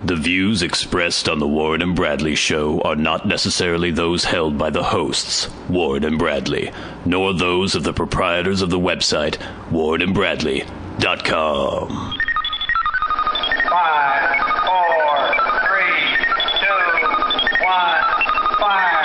The views expressed on the Warren and Bradley Show are not necessarily those held by the hosts, Warren and Bradley, nor those of the proprietors of the website, warrenandbradley.com. 5, 4, 3, 2, 1, fire!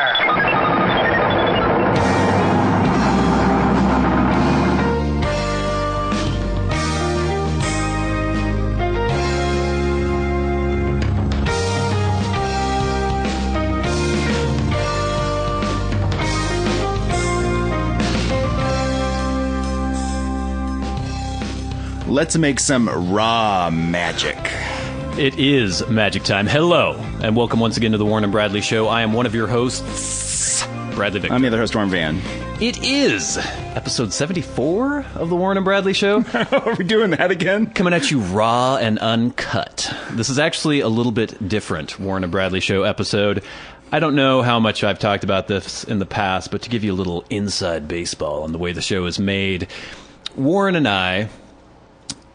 Let's make some raw magic. It is magic time. Hello, and welcome once again to the Warren and Bradley Show. I am one of your hosts, Bradley Victor. I'm the other host, Warren Van. It is episode 74 of the Warren and Bradley Show. Are we doing that again? Coming at you raw and uncut. This is actually a little bit different Warren and Bradley Show episode. I don't know how much I've talked about this in the past, but to give you a little inside baseball on the way the show is made, Warren and I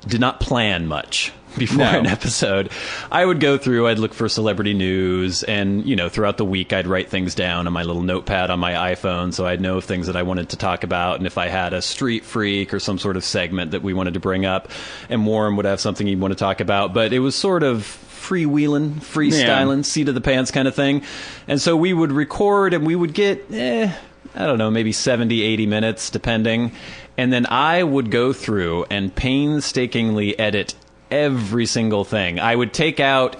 did not plan much before an episode. I would go through, I'd look for celebrity news, and, you know, throughout the week I'd write things down on my little notepad on my iPhone so I'd know of things that I wanted to talk about, and if I had a street freak or some sort of segment that we wanted to bring up, and Warren would have something he'd want to talk about, but it was sort of freewheeling, freestyling, seat of the pants kind of thing. And so we would record and we would get, I don't know, maybe 70, 80 minutes, depending. And then I would go through and painstakingly edit every single thing. I would take out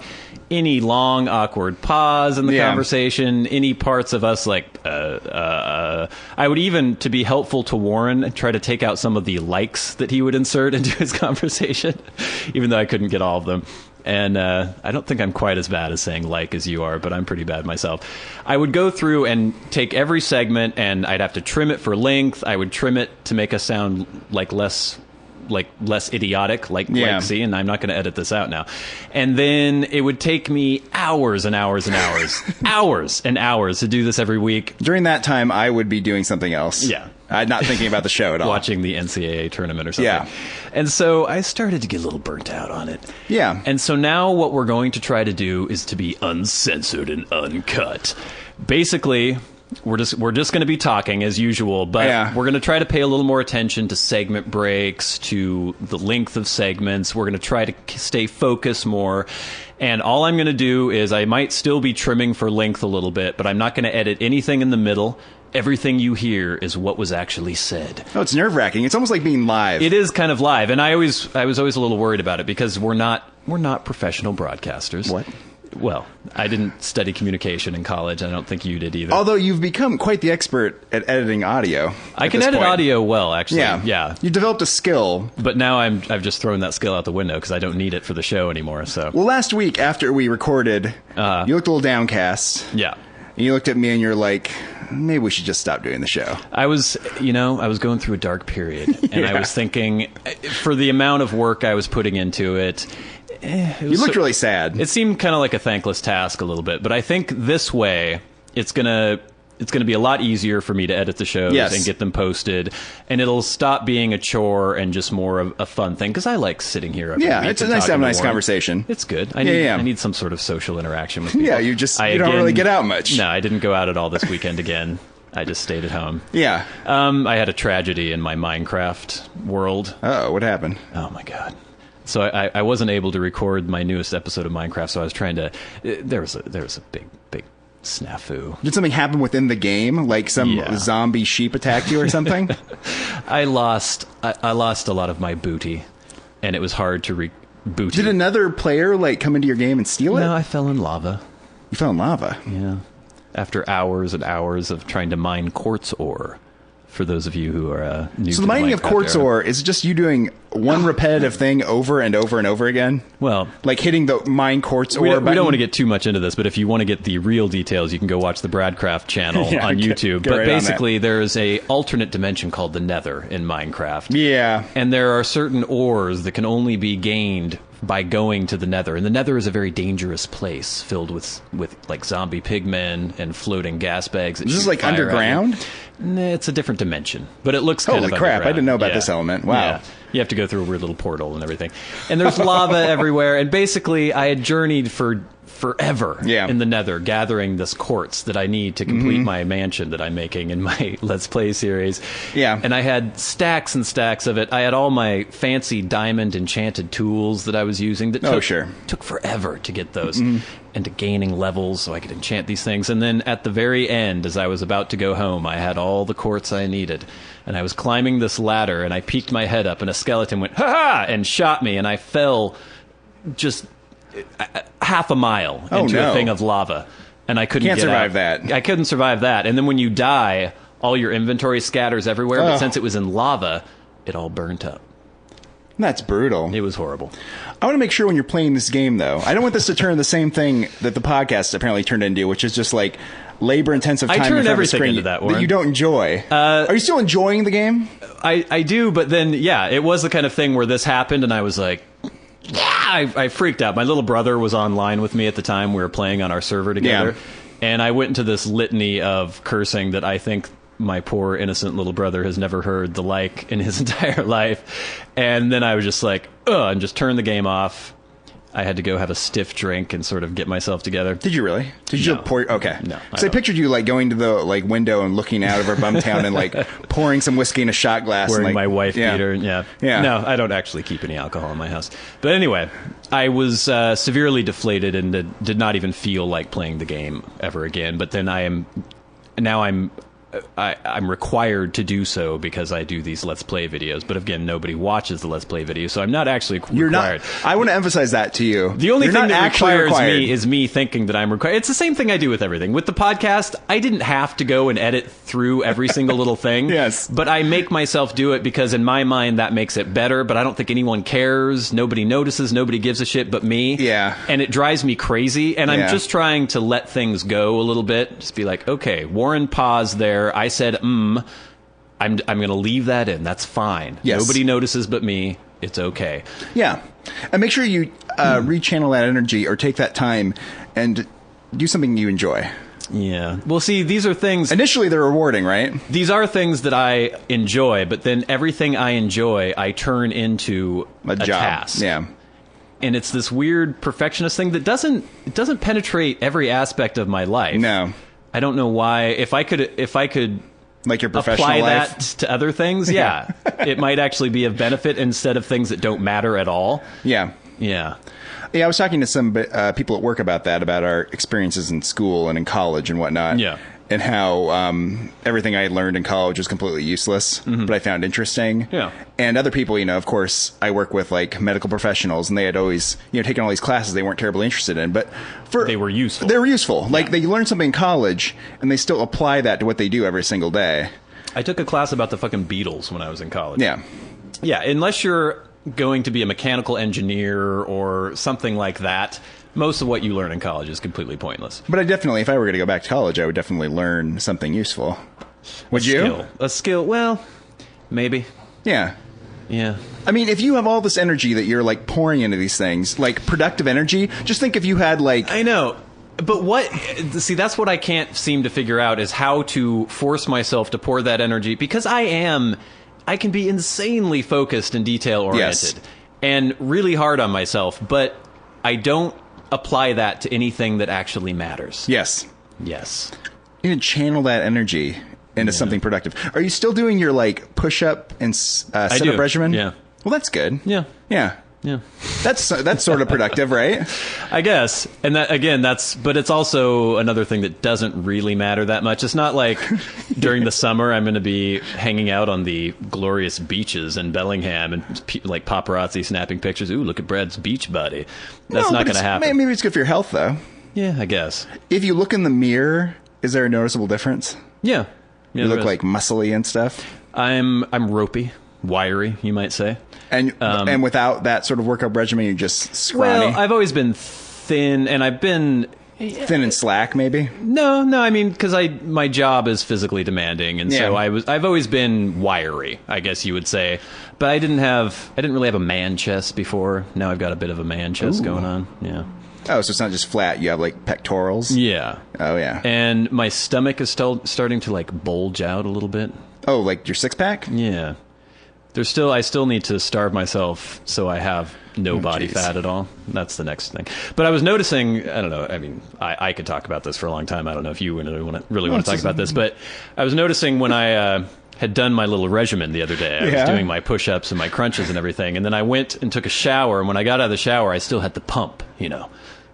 any long, awkward pause in the conversation, any parts of us like, I would even, to be helpful to Warren, try to take out some of the likes that he would insert into his conversation, even though I couldn't get all of them. And I don't think I'm quite as bad as saying like as you are, but I'm pretty bad myself. I would go through and take every segment, and I'd have to trim it for length. I would trim it to make us sound like less idiotic, like see, and I'm not going to edit this out now. And then it would take me hours and hours and hours, hours and hours to do this every week. During that time, I would be doing something else. Yeah. I'm not thinking about the show at all. Watching the NCAA tournament or something. Yeah. And so I started to get a little burnt out on it. Yeah. And so now what we're going to try to do is to be uncensored and uncut. Basically, we're just going to be talking as usual, but we're going to try to pay a little more attention to segment breaks, to the length of segments. We're going to try to stay focused more. And all I'm going to do is I might still be trimming for length a little bit, but I'm not going to edit anything in the middle. Everything you hear is what was actually said. Oh, it's nerve-wracking. It's almost like being live. It is kind of live, and I was always a little worried about it because we're not professional broadcasters. What? Well, I didn't study communication in college. I don't think you did either. Although you've become quite the expert at editing audio. I can edit audio well, actually. Yeah. You developed a skill. But now I've just thrown that skill out the window because I don't need it for the show anymore. So. Well, last week after we recorded, you looked a little downcast. Yeah. And you looked at me and you're like, maybe we should just stop doing the show. I was going through a dark period, and I was thinking, for the amount of work I was putting into it, you looked really sad. It seemed kind of like a thankless task a little bit, but I think this way it's gonna be a lot easier for me to edit the shows and get them posted, and it'll stop being a chore and just more of a fun thing, because I like sitting here every week. It's nice to have a nice conversation. It's good. I need some sort of social interaction with people. Yeah, you don't really get out much. No, I didn't go out at all this weekend again. I just stayed at home. Yeah. I had a tragedy in my Minecraft world. Uh-oh, what happened? Oh, my God. So I wasn't able to record my newest episode of Minecraft, so I was trying to... There was a big snafu. Did something happen within the game? Like some zombie sheep attacked you or something? I lost a lot of my booty, and it was hard to booty. Did another player come into your game and steal it? No, I fell in lava. You fell in lava? Yeah. After hours and hours of trying to mine quartz ore. For those of you who are new to the mining of quartz ore is just you doing one repetitive thing over and over and over again? Well, like hitting the mine quartz ore button? We don't want to get too much into this, but if you want to get the real details, you can go watch the Bradcraft channel on YouTube. Get but right basically, there's a alternate dimension called the Nether in Minecraft. Yeah. And there are certain ores that can only be gained by going to the Nether. And the Nether is a very dangerous place filled with like zombie pigmen and floating gas bags. Is this like underground? Nah, it's a different dimension, but it looks kind of Holy crap, I didn't know about Yeah. this element. Wow. Yeah. You have to go through a weird little portal and everything. And there's lava everywhere. And basically, I had journeyed for forever in the Nether, gathering this quartz that I need to complete my mansion that I'm making in my Let's Play series. Yeah. And I had stacks and stacks of it. I had all my fancy diamond enchanted tools that I was using that took forever to get those and to gaining levels so I could enchant these things. And then at the very end, as I was about to go home, I had all the quartz I needed. And I was climbing this ladder, and I peeked my head up, and a skeleton went, ha-ha, and shot me, and I fell just half a mile into a thing of lava. And I couldn't survive that. I couldn't survive that. And then when you die, all your inventory scatters everywhere, but since it was in lava, it all burnt up. That's brutal. It was horrible. I want to make sure when you're playing this game, though, I don't want this to turn the same thing that the podcast apparently turned into, which is just like labor-intensive time I in turned front of a everything screen into that, Warren. you don't enjoy. Are you still enjoying the game? I do, but then, yeah, it was the kind of thing where this happened, and I was like, yeah, I freaked out. My little brother was online with me at the time. We were playing on our server together, and I went into this litany of cursing that I think my poor innocent little brother has never heard the like in his entire life. And then I was just like, ugh, and just turned the game off. I had to go have a stiff drink and sort of get myself together. Did you really? Did you pour? Okay. No. So I pictured you like going to the like window and looking out of our bumtown and like pouring some whiskey in a shot glass. Wearing and, like, my wife beater. Yeah. No, I don't actually keep any alcohol in my house. But anyway, I was severely deflated and did not even feel like playing the game ever again. But then I'm required to do so because I do these Let's Play videos. But again, nobody watches the Let's Play videos, so I'm not actually required. You're not. I want to emphasize that to you. The only thing that requires required. me is me thinking that I'm required. It's the same thing I do with everything. With the podcast, I didn't have to go and edit through every single little thing. Yes. But I make myself do it because in my mind that makes it better, but I don't think anyone cares. Nobody notices. Nobody gives a shit but me. Yeah. And it drives me crazy. And I'm just trying to let things go a little bit. Just be like, okay, Warren paused there. I said, I'm going to leave that in. That's fine. Yes. Nobody notices but me. It's okay. Yeah. And make sure you rechannel that energy or take that time and do something you enjoy. Yeah. Well, see, these are things... Initially, they're rewarding, right? These are things that I enjoy, but then everything I enjoy, I turn into a job. task. Yeah. And it's this weird perfectionist thing that doesn't penetrate every aspect of my life. No. I don't know why. If I could like your professional apply life? that to other things, yeah. It might actually be of benefit instead of things that don't matter at all. Yeah. Yeah. Yeah, I was talking to some people at work about that, about our experiences in school and in college and whatnot. Yeah. And how everything I had learned in college was completely useless, but I found interesting. Yeah. And other people, of course, I work with like medical professionals, and they had always, taken all these classes they weren't terribly interested in, but they were useful. They were useful. Like they learned something in college, and they still apply that to what they do every single day. I took a class about the fucking Beatles when I was in college. Yeah. Yeah, unless you're going to be a mechanical engineer or something like that, most of what you learn in college is completely pointless. But I definitely, if I were going to go back to college, I would definitely learn something useful. Would you? A skill, well, maybe. Yeah. Yeah. I mean, if you have all this energy that you're like pouring into these things, like productive energy, just think if you had like... I know. But see, that's what I can't seem to figure out is how to force myself to pour that energy, because I can be insanely focused and detail-oriented and really hard on myself, but I don't apply that to anything that actually matters. Yes. Yes. You need to channel that energy into something productive. Are you still doing your like push-up and sit-up regimen? Yeah. Well, that's good. Yeah. Yeah. Yeah. That's sort of productive, right? I guess. And that, again, but it's also another thing that doesn't really matter that much. It's not like during the summer I'm going to be hanging out on the glorious beaches in Bellingham and like paparazzi snapping pictures. Ooh, look at Brad's beach body. That's not going to happen. Maybe it's good for your health, though. Yeah, I guess. If you look in the mirror, is there a noticeable difference? Yeah. You look like muscly and stuff? I'm ropey, wiry, you might say. And without that sort of workout regimen, you're just scrawny? Well, I've always been thin, and I've been Thin and slack, maybe? No, I mean, because my job is physically demanding, and so I've always been wiry, I guess you would say. But I didn't really have a man chest before. Now I've got a bit of a man chest going on. Yeah. Oh, so it's not just flat. You have, like, pectorals? Yeah. Oh, yeah. And my stomach is starting to, like, bulge out a little bit. Oh, like your six-pack? Yeah. I still need to starve myself so I have no body fat at all. That's the next thing. But I was noticing, I don't know, I mean, I could talk about this for a long time. I don't know if you really want to talk about this, but I was noticing when I had done my little regimen the other day, I was doing my push-ups and my crunches and everything, and then I went and took a shower, and when I got out of the shower, I still had the pump, you know.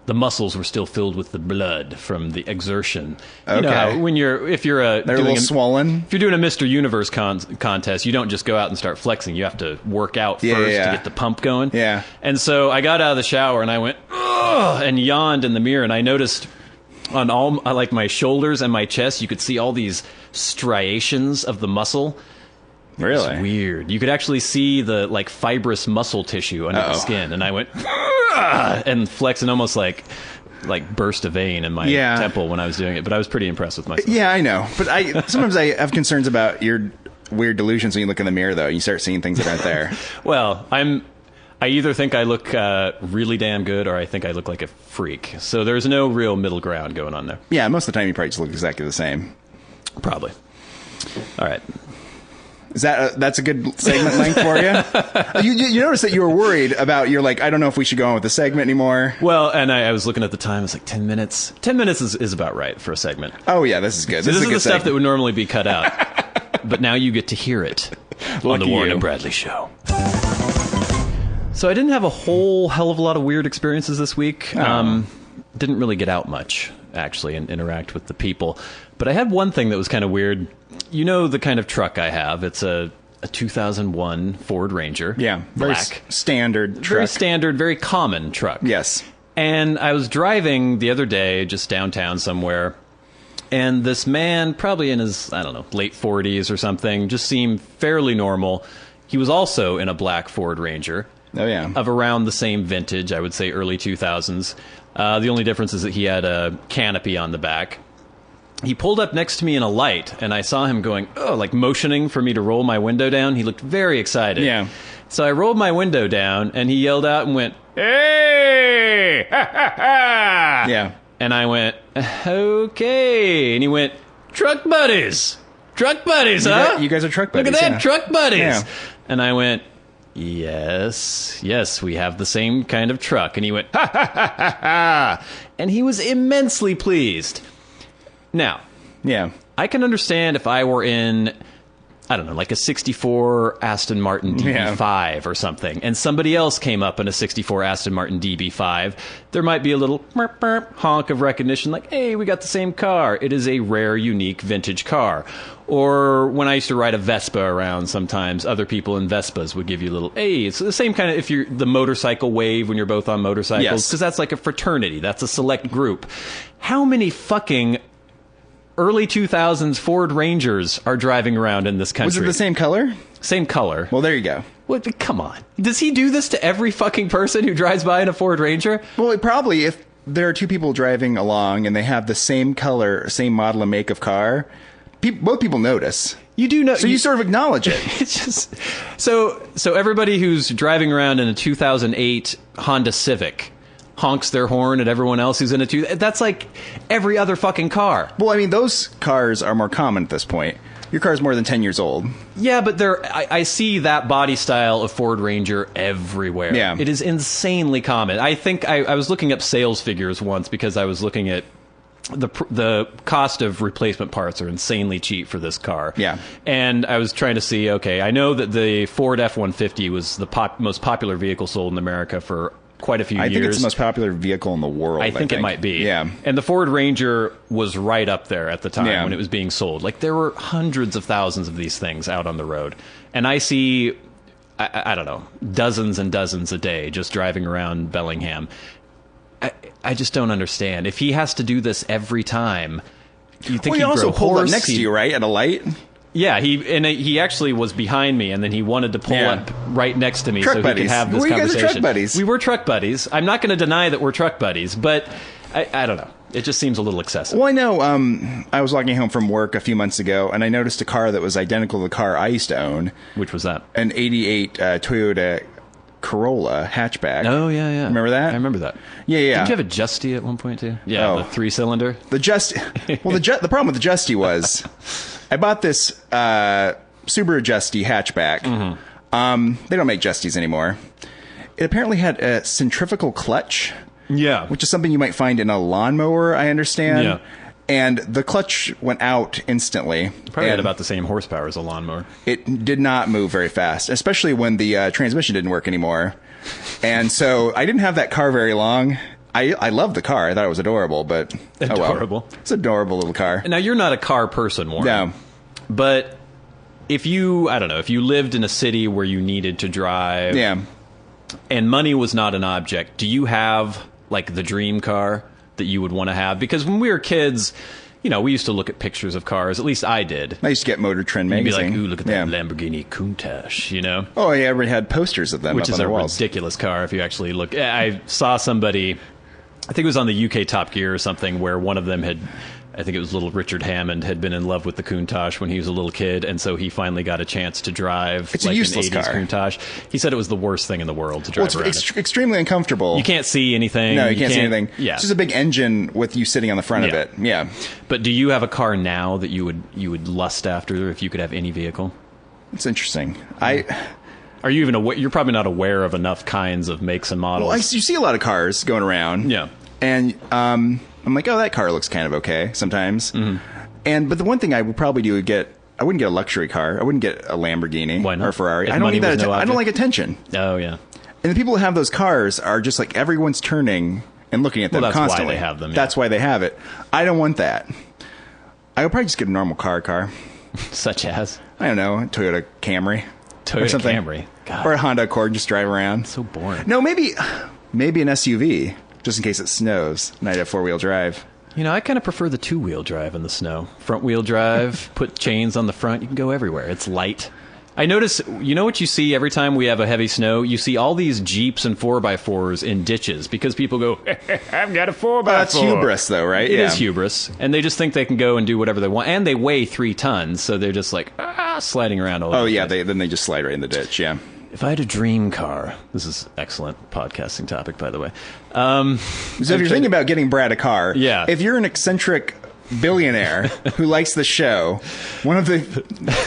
The muscles were still filled with the blood from the exertion. You know how when they're a little swollen. If you're doing a Mr. Universe contest, you don't just go out and start flexing. You have to work out first to get the pump going. Yeah. And so I got out of the shower and I went, ugh, and yawned in the mirror, and I noticed on all like my shoulders and my chest, you could see all these striations of the muscle. Really? It's weird. You could actually see the like fibrous muscle tissue under the skin, and I went and flexed and almost like burst a vein in my temple when I was doing it. But I was pretty impressed with myself. Yeah, I know. But sometimes I have concerns about your weird delusions when you look in the mirror, though. You start seeing things that aren't there. Well, I either think I look really damn good or I think I look like a freak. So there's no real middle ground going on there. Yeah, most of the time you probably just look exactly the same. Probably. All right. Is that's a good segment length for you? You noticed that you were worried about, you're like, I don't know if we should go on with the segment anymore. Well, and I was looking at the time, it's like 10 minutes. 10 minutes is about right for a segment. Oh, yeah, this is good. So this is a good the stuff segment that would normally be cut out. But now you get to hear it on the Warren and Bradley Show. So I didn't have a whole hell of a lot of weird experiences this week. Didn't really get out much, actually, and interact with the people. But I had one thing that was kind of weird. You know the kind of truck I have. It's a 2001 Ford Ranger. Yeah, black. Standard truck. Very standard, very common truck. Yes. And I was driving the other day, just downtown somewhere, and this man, probably in his, I don't know, late 40s or something, just seemed fairly normal. He was also in a black Ford Ranger. Oh, yeah. Of around the same vintage, I would say early 2000s. The only difference is that he had a canopy on the back. He pulled up next to me in a light, and I saw him going, like motioning for me to roll my window down. He looked very excited. Yeah. So I rolled my window down, and he yelled out and went, "Hey! Ha, ha, ha!" Yeah. And I went, "Okay." And he went, "Truck buddies. Truck buddies, huh? You guys are truck buddies. Look at that, truck buddies." Yeah. And I went, Yes, we have the same kind of truck. And he went, "Ha, ha, ha, ha, ha." And he was immensely pleased. Now, yeah, I can understand if I were in, I don't know, like a 64 Aston Martin DB5 or something, and somebody else came up in a 64 Aston Martin DB5, there might be a little burp, burp, honk of recognition, like, hey, we got the same car. It is a rare, unique, vintage car. Or when I used to ride a Vespa around, sometimes other people in Vespas would give you a little, hey, it's the same kind of, if you're the motorcycle wave when you're both on motorcycles, because that's like a fraternity. That's a select group. How many fucking early 2000s Ford Rangers are driving around in this country? Was it the same color? Same color. Well, there you go. What? Come on. Does he do this to every fucking person who drives by in a Ford Ranger? Well, probably if there are two people driving along and they have the same color, same model and make of car, both people notice. You do know. So you sort of acknowledge it. It's just so everybody who's driving around in a 2008 Honda Civic honks their horn at everyone else who's in a that's like every other fucking car. Well, I mean, those cars are more common at this point. Your car's more than 10 years old. Yeah, but I see that body style of Ford Ranger everywhere. Yeah. It is insanely common. I think I was looking up sales figures once because I was looking at the cost of replacement parts are insanely cheap for this car. Yeah. And I was trying to see, okay, I know that the Ford F-150 was the most popular vehicle sold in America for quite a few years. I think it's the most popular vehicle in the world. I think it might be. Yeah. And the Ford Ranger was right up there at the time when it was being sold. Like, there were hundreds of thousands of these things out on the road. And I see, I don't know, dozens and dozens a day just driving around Bellingham. I just don't understand. If he has to do this every time, you think he also pulled up next to you, right, at a light? Yeah, he actually was behind me, and then he wanted to pull up right next to me truck so buddies. he could have this Were you conversation. guys truck buddies? We were truck buddies. I'm not going to deny that we're truck buddies, but I don't know. It just seems a little excessive. Well, I know. I was walking home from work a few months ago, and I noticed a car that was identical to the car I used to own. Which was that? An '88 Toyota Corolla hatchback. Oh, yeah. Remember that? I remember that. Yeah. Didn't you have a Justy at one point, too? Yeah, the 3-cylinder. The problem with the Justy was I bought this Subaru Justy hatchback. Mm-hmm. They don't make Justies anymore. It apparently had a centrifugal clutch. Yeah. Which is something you might find in a lawnmower, I understand. Yeah. And the clutch went out instantly. Probably had about the same horsepower as a lawnmower. It did not move very fast, especially when the transmission didn't work anymore. And so I didn't have that car very long. I loved the car. I thought it was adorable, but... Adorable. Oh well. It's an adorable little car. Now, you're not a car person, Warren. No. But if you lived in a city where you needed to drive... Yeah. And money was not an object, do you have, like, the dream car that you would want to have? Because when we were kids, we used to look at pictures of cars. At least I did. I used to get Motor Trend magazine. You'd be like, ooh, look at that Lamborghini Countach, Oh, yeah, everybody had posters of them Which up is on a their walls. ridiculous car if you actually look. I saw somebody, I think it was on the UK Top Gear or something, where one of them had, I think it was little Richard Hammond, had been in love with the Countach when he was a little kid, and so he finally got a chance to drive it's like a useless an 80s car. Countach. He said it was the worst thing in the world to drive around. It's extremely uncomfortable. You can't see anything. No, you can't see anything. Yeah. It's just a big engine with you sitting on the front of it. Yeah. But do you have a car now that you would lust after if you could have any vehicle? It's interesting. Are you even aware? You're probably not aware of enough kinds of makes and models. Well, you see a lot of cars going around. Yeah. And I'm like, oh, that car looks kind of okay sometimes. Mm-hmm. But the one thing I would probably do I wouldn't get a luxury car. I wouldn't get a Lamborghini or a Ferrari. If I don't need that. no I don't like attention. Oh, yeah. And the people who have those cars are just like everyone's turning and looking at them that's constantly. why they have them. Yeah. That's why they have it. I don't want that. I would probably just get a normal car. Such as? I don't know, a Toyota Camry. Toyota or something. Camry. God. Or a Honda Accord, just drive around. So boring. No, maybe an SUV, just in case it snows, and I'd have four-wheel drive. I kind of prefer the two-wheel drive in the snow. Front-wheel drive, put chains on the front, you can go everywhere. It's light. I notice, what you see every time we have a heavy snow? You see all these Jeeps and 4x4s in ditches because people go, I've got a 4x4. That's hubris, though, right? It is hubris. And they just think they can go and do whatever they want. And they weigh 3 tons, so they're just like, sliding around all over. Oh, yeah, then they just slide right in the ditch, yeah. If I had a dream car, this is excellent podcasting topic, by the way. So if you're thinking about getting Brad a car, if you're an eccentric billionaire who likes the show, one of the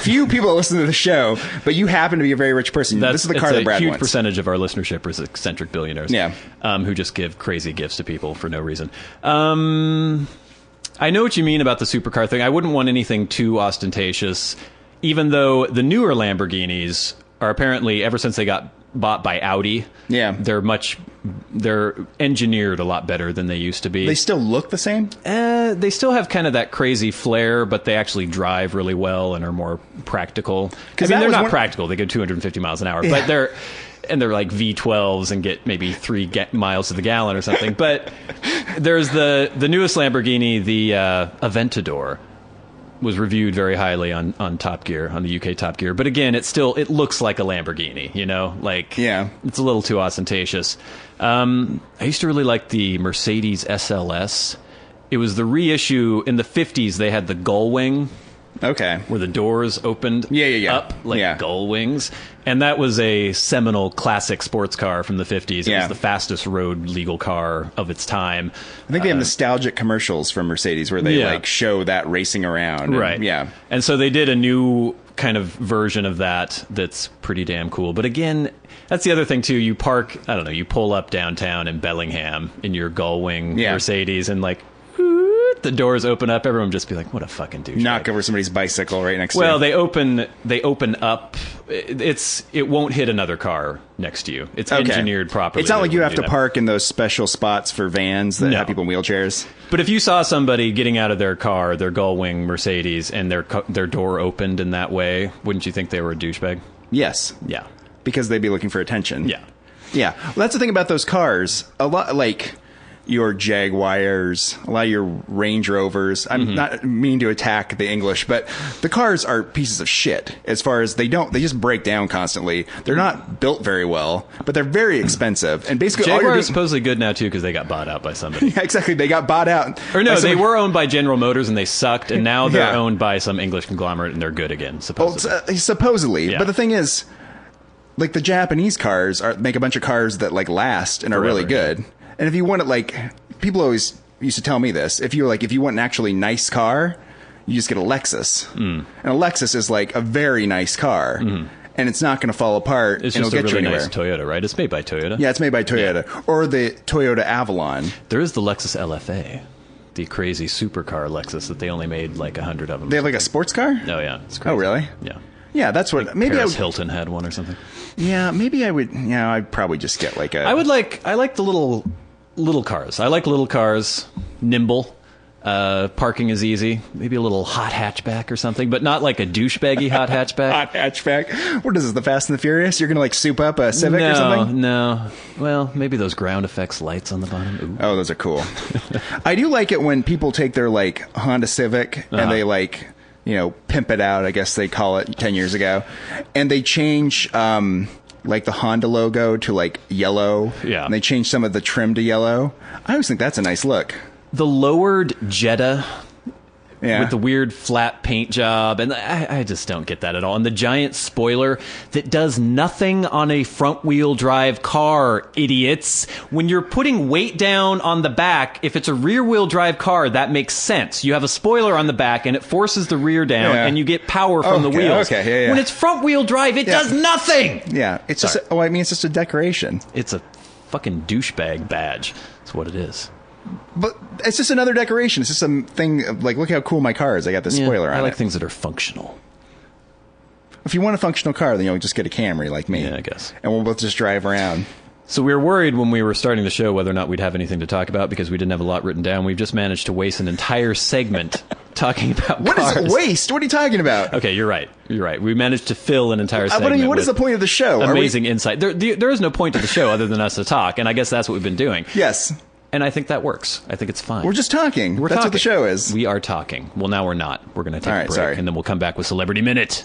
few people that listen to the show, but you happen to be a very rich person, this is the car that Brad wants. A huge percentage of our listenership is eccentric billionaires, who just give crazy gifts to people for no reason. I know what you mean about the supercar thing. I wouldn't want anything too ostentatious, even though the newer Lamborghinis are apparently, ever since they got bought by Audi, they're engineered a lot better than they used to be. They still look the same? They still have kind of that crazy flair, but they actually drive really well and are more practical. I mean, they're not practical. They go 250 miles an hour, but they're like V12s and get maybe 3 miles to the gallon or something. But there's the newest Lamborghini, the Aventador, was reviewed very highly on Top Gear, on the UK Top Gear. But again, it looks like a Lamborghini, it's a little too ostentatious. I used to really like the Mercedes SLS. It was the reissue in the 50s. They had the gull wing. Okay. Where the doors opened up like gull wings. And that was a seminal classic sports car from the 50s. It was the fastest road legal car of its time. I think they have nostalgic commercials from Mercedes where they show that racing around. Right. And so they did a new kind of version of that's pretty damn cool. But again, that's the other thing too. You pull up downtown in Bellingham in your gull wing Mercedes and the doors open up, everyone would just be like, what a fucking douche. Knock over somebody's bicycle right next to you. Well, they open up. It won't hit another car next to you. It's engineered properly. It's not like you have to park in those special spots for vans that have people in wheelchairs. But if you saw somebody getting out of their car, their gull wing Mercedes, and their door opened in that way, wouldn't you think they were a douchebag? Yes. Yeah. Because they'd be looking for attention. Yeah. Yeah. Well, that's the thing about those cars. A lot, your Jaguars, a lot of your Range Rovers. I'm not meaning to attack the English, but the cars are pieces of shit as far as they just break down constantly. They're not built very well, but they're very expensive. And basically, Jaguar is supposedly good now too because they got bought out by somebody. Yeah, exactly. They got bought out. Or no, they were owned by General Motors and they sucked, and now they're owned by some English conglomerate and they're good again. Supposedly. Supposedly, but the thing is, like the Japanese cars make a bunch of cars that like last and are really good. Yeah. And if you want it, like people always used to tell me this, if you want an actually nice car, you just get a Lexus. And a Lexus is like a very nice car. And it's not going to fall apart. It's and just it'll get a really you nice Toyota, right? It's made by Toyota. Yeah, it's made by Toyota. Yeah. Or the Toyota Avalon. There is the Lexus LFA, the crazy supercar Lexus that they only made like 100 of them. They have like a sports car? Oh, yeah. It's crazy. Oh, really? Yeah. Yeah, that's what... Like maybe Paris Hilton had one or something. Yeah, maybe I would... Yeah, I'd probably just get like a... I like the little cars. I like little cars. Nimble. Parking is easy. Maybe a little hot hatchback or something, but not like a douchebaggy hot hatchback. Hot hatchback? What is this, the Fast and the Furious? You're going to like soup up a Civic or something? No. Well, maybe those ground effects lights on the bottom. Ooh. Oh, those are cool. I do like it when people take their like Honda Civic and they like... pimp it out, I guess they call it 10 years ago. And they change, like the Honda logo to like yellow. Yeah. And they change some of the trim to yellow. I always think that's a nice look. The lowered Jetta with the weird flat paint job, and I just don't get that at all. And the giant spoiler that does nothing on a front-wheel drive car, idiots. When you're putting weight down on the back, if it's a rear-wheel drive car, that makes sense. You have a spoiler on the back, and it forces the rear down, and you get power from the wheels. Okay, When it's front-wheel drive, it does nothing! Yeah, it's just it's just a decoration. It's a fucking douchebag badge. That's what it is. But it's just another decoration. It's just some thing of, like, look how cool my car is. I got this spoiler on it. I like things that are functional. If you want a functional car, then you'll just get a Camry like me. Yeah, I guess. And we'll both just drive around. So we were worried when we were starting the show whether or not we'd have anything to talk about because we didn't have a lot written down. We've just managed to waste an entire segment talking about cars. What is waste? What are you talking about? Okay, you're right. We managed to fill an entire segment. What is the point of the show? Amazing insight. There is no point to the show other than us to talk, and I guess that's what we've been doing. Yes. And I think that works. I think it's fine. We're just talking. That's what the show is. We are talking. Well, now we're not. We're going to take a break, and then we'll come back with Celebrity Minute.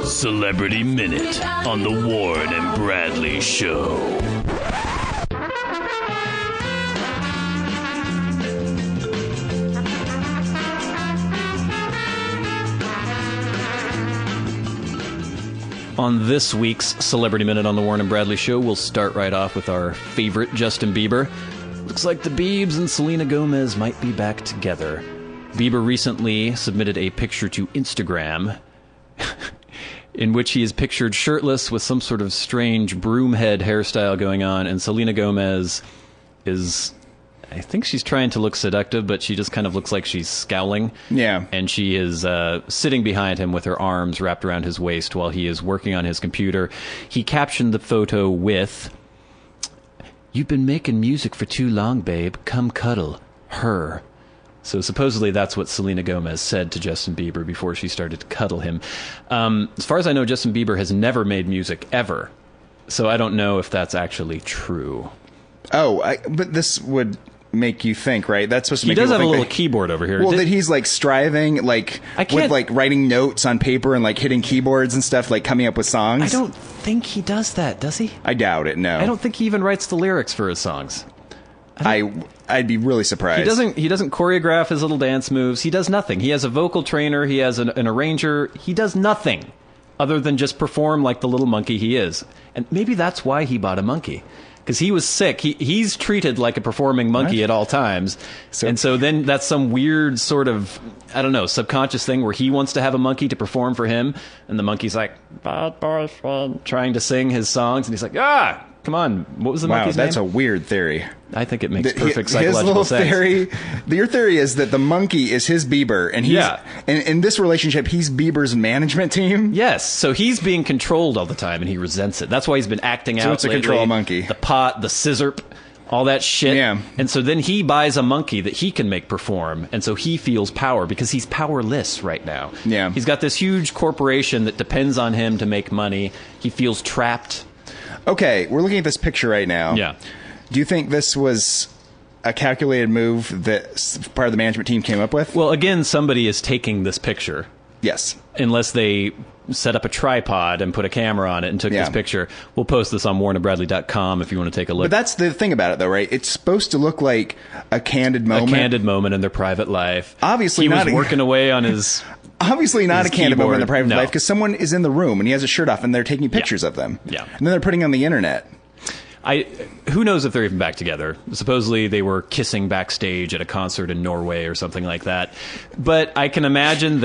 Celebrity Minute on the Warren and Bradley Show. On this week's Celebrity Minute on the Warren and Bradley Show, we'll start right off with our favorite, Justin Bieber. Looks like the Biebs and Selena Gomez might be back together. Bieber recently submitted a picture to Instagram in which he is pictured shirtless with some sort of strange broom head hairstyle going on, and Selena Gomez is... I think she's trying to look seductive, but she just kind of looks like she's scowling. Yeah. And she is sitting behind him with her arms wrapped around his waist while he is working on his computer. He captioned the photo with, "You've been making music for too long, babe. Come cuddle. Her." So supposedly that's what Selena Gomez said to Justin Bieber before she started to cuddle him. As far as I know, Justin Bieber has never made music, ever. So I don't know if that's actually true. Oh, but this would... make you think, right? That's supposed to make he does have a little that, keyboard over here. Well, that he's like striving, like with like writing notes on paper and like hitting keyboards and stuff, like coming up with songs. I don't think he does that, does he? I doubt it. No, I don't think he even writes the lyrics for his songs. I'd be really surprised. He doesn't choreograph his little dance moves. He does nothing. He has a vocal trainer. He has an arranger. He does nothing other than just perform like the little monkey he is. And maybe that's why he bought a monkey. Because he was sick. He's treated like a performing monkey at all times. And so then that's some weird sort of, I don't know, subconscious thing where he wants to have a monkey to perform for him. And the monkey's like, bad boyfriend, trying to sing his songs. And he's like, come on. What was the monkey's name? Wow, that's a weird theory. I think it makes perfect psychological sense. Your theory is that the monkey is his Bieber, and he's in this relationship, he's Bieber's management team. Yes, so he's being controlled all the time, and he resents it. That's why he's been acting out. So it's lately. a control monkey. The pot, the scissor. all that shit. Yeah. And so then he buys a monkey that he can make perform. And so he feels power because he's powerless right now. Yeah. He's got this huge corporation that depends on him to make money. He feels trapped. Okay, we're looking at this picture right now. Yeah. Do you think this was a calculated move that part of the management team came up with? Well, again, somebody is taking this picture. Yes. Unless they set up a tripod and put a camera on it and took this picture. We'll post this on warrenandbradley.com if you want to take a look. But that's the thing about it, though, right? It's supposed to look like a candid moment. A candid moment in their private life. Obviously, he was working away on his... Obviously not a candid moment in their private No. life, because someone is in the room and he has a shirt off and they're taking pictures of them. Yeah. And then they're putting it on the internet. Who knows if they're even back together? Supposedly they were kissing backstage at a concert in Norway or something like that. But I can imagine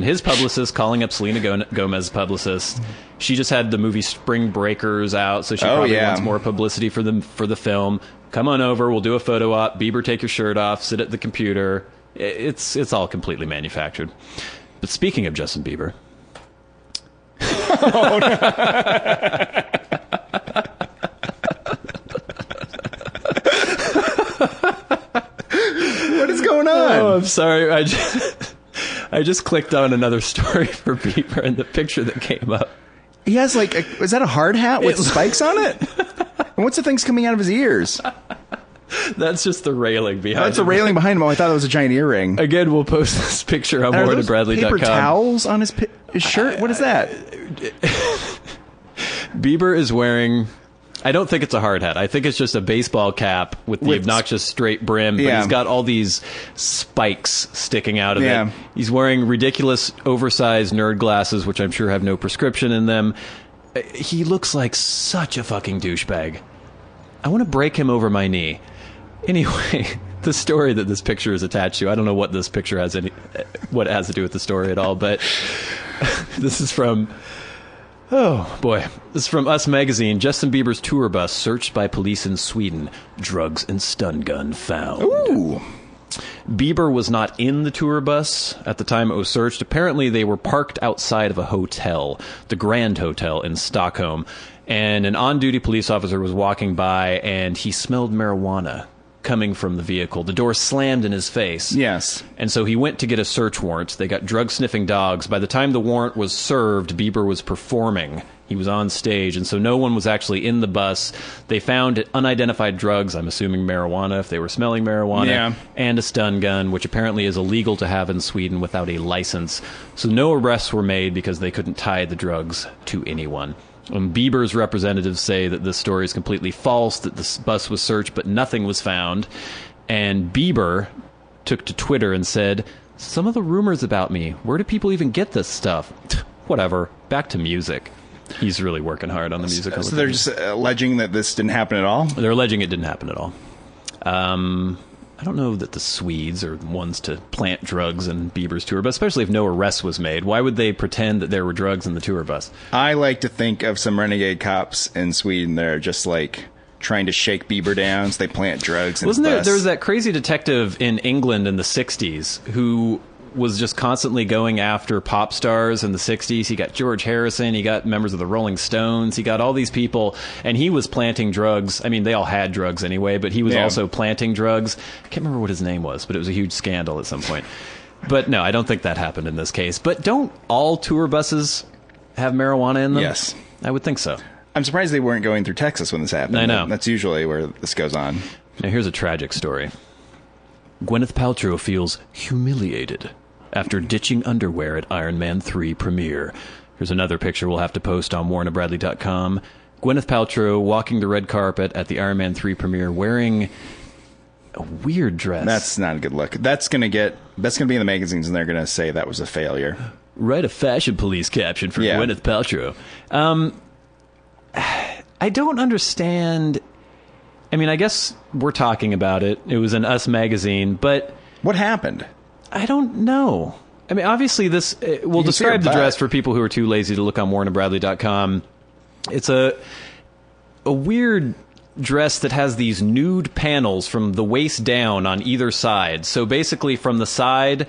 his publicist calling up Selena Gomez's publicist. She just had the movie Spring Breakers out, so she probably wants more publicity for the film. Come on over, we'll do a photo op. Bieber, take your shirt off, sit at the computer. It's all completely manufactured. But speaking of Justin Bieber... Oh, no. What is going on? Oh, I'm sorry. I just clicked on another story for Bieber, and the picture that came up. He has is that a hard hat with spikes on it? And what's the things coming out of his ears? That's just the railing behind him. That's a railing behind him. Oh, I thought it was a giant earring. Again, we'll post this picture on warrenandbradley.com. Paper towels on his shirt? What is that? Bieber is wearing... I don't think it's a hard hat. I think it's just a baseball cap with the obnoxious straight brim, but he's got all these spikes sticking out of it. He's wearing ridiculous oversized nerd glasses, which I'm sure have no prescription in them. He looks like such a fucking douchebag. I want to break him over my knee. Anyway, the story that this picture is attached to, I don't know what this picture what it has to do with the story at all, but this is from... Oh, boy. This is from Us Magazine. Justin Bieber's tour bus searched by police in Sweden. Drugs and stun gun found. Ooh. Bieber was not in the tour bus at the time it was searched. Apparently, they were parked outside of a hotel, the Grand Hotel in Stockholm. And an on-duty police officer was walking by, and he smelled marijuana coming from the vehicle. The door slammed in his face. Yes. And so he went to get a search warrant. They got drug-sniffing dogs. By the time the warrant was served, Bieber was performing. He was on stage, and so no one was actually in the bus. They found unidentified drugs, I'm assuming marijuana, if they were smelling marijuana, and a stun gun, which apparently is illegal to have in Sweden without a license. So no arrests were made because they couldn't tie the drugs to anyone. Bieber's representatives say that this story is completely false, that this bus was searched, but nothing was found. And Bieber took to Twitter and said, "Some of the rumors about me, where do people even get this stuff? Whatever, back to music." He's really working hard on the music. So they're just alleging that this didn't happen at all? They're alleging it didn't happen at all. I don't know that the Swedes are ones to plant drugs in Bieber's tour bus, especially if no arrest was made. Why would they pretend that there were drugs in the tour bus? I like to think of some renegade cops in Sweden that are just trying to shake Bieber down, so they plant drugs in his bus. There was that crazy detective in England in the 60s who was just constantly going after pop stars in the 60s. He got George Harrison, he got members of the Rolling Stones, he got all these people, and he was planting drugs. I mean, they all had drugs anyway, but he was also planting drugs. I can't remember what his name was, but it was a huge scandal at some point. But no, I don't think that happened in this case. But don't all tour buses have marijuana in them? Yes. I would think so. I'm surprised they weren't going through Texas when this happened. I know. That's usually where this goes on. Now, here's a tragic story. Gwyneth Paltrow feels humiliated after ditching underwear at Iron Man 3 premiere. Here's another picture we'll have to post on warrenandbradley.com. Gwyneth Paltrow walking the red carpet at the Iron Man 3 premiere wearing a weird dress. That's not a good look. That's going to be in the magazines, and they're going to say that was a failure. Write a fashion police caption for Gwyneth Paltrow. I don't understand. I mean, I guess we're talking about it. It was in Us Magazine, but... What happened? I don't know. I mean, obviously this... we'll describe the dress for people who are too lazy to look on warrenandbradley.com. It's a weird dress that has these nude panels from the waist down on either side. So basically from the side,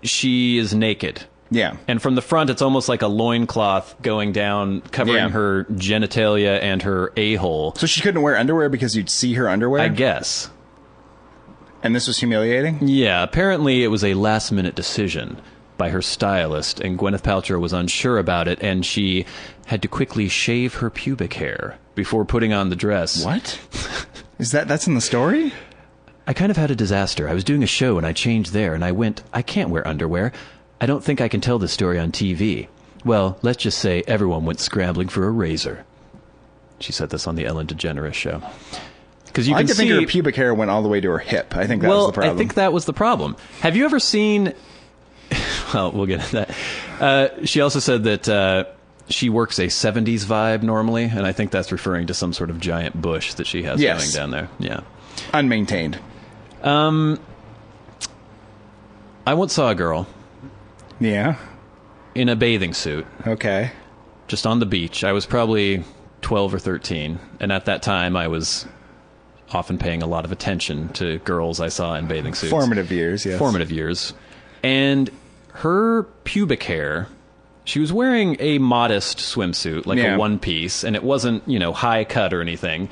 she is naked. Yeah. And from the front, it's almost like a loincloth going down, covering her genitalia and her a-hole. So she couldn't wear underwear because you'd see her underwear? I guess. And this was humiliating? Yeah, apparently it was a last-minute decision by her stylist, and Gwyneth Paltrow was unsure about it, and she had to quickly shave her pubic hair before putting on the dress. What? That's in the story? I kind of had a disaster. I was doing a show, and I changed there, and I went, I can't wear underwear. I don't think I can tell this story on TV. Well, let's just say everyone went scrambling for a razor. She said this on the Ellen DeGeneres show. Because you can see, think her pubic hair went all the way to her hip. I think that was the problem. I think that was the problem. Have you ever seen... Well, we'll get into that. She also said that she works a 70s vibe normally, and I think that's referring to some sort of giant bush that she has going down there. Yeah. Unmaintained. I once saw a girl. Yeah. In a bathing suit. Okay. Just on the beach. I was probably 12 or 13, and at that time I was often paying a lot of attention to girls I saw in bathing suits. Formative years, yes. Formative years. And her pubic hair, she was wearing a modest swimsuit, like a one piece, and it wasn't, high cut or anything.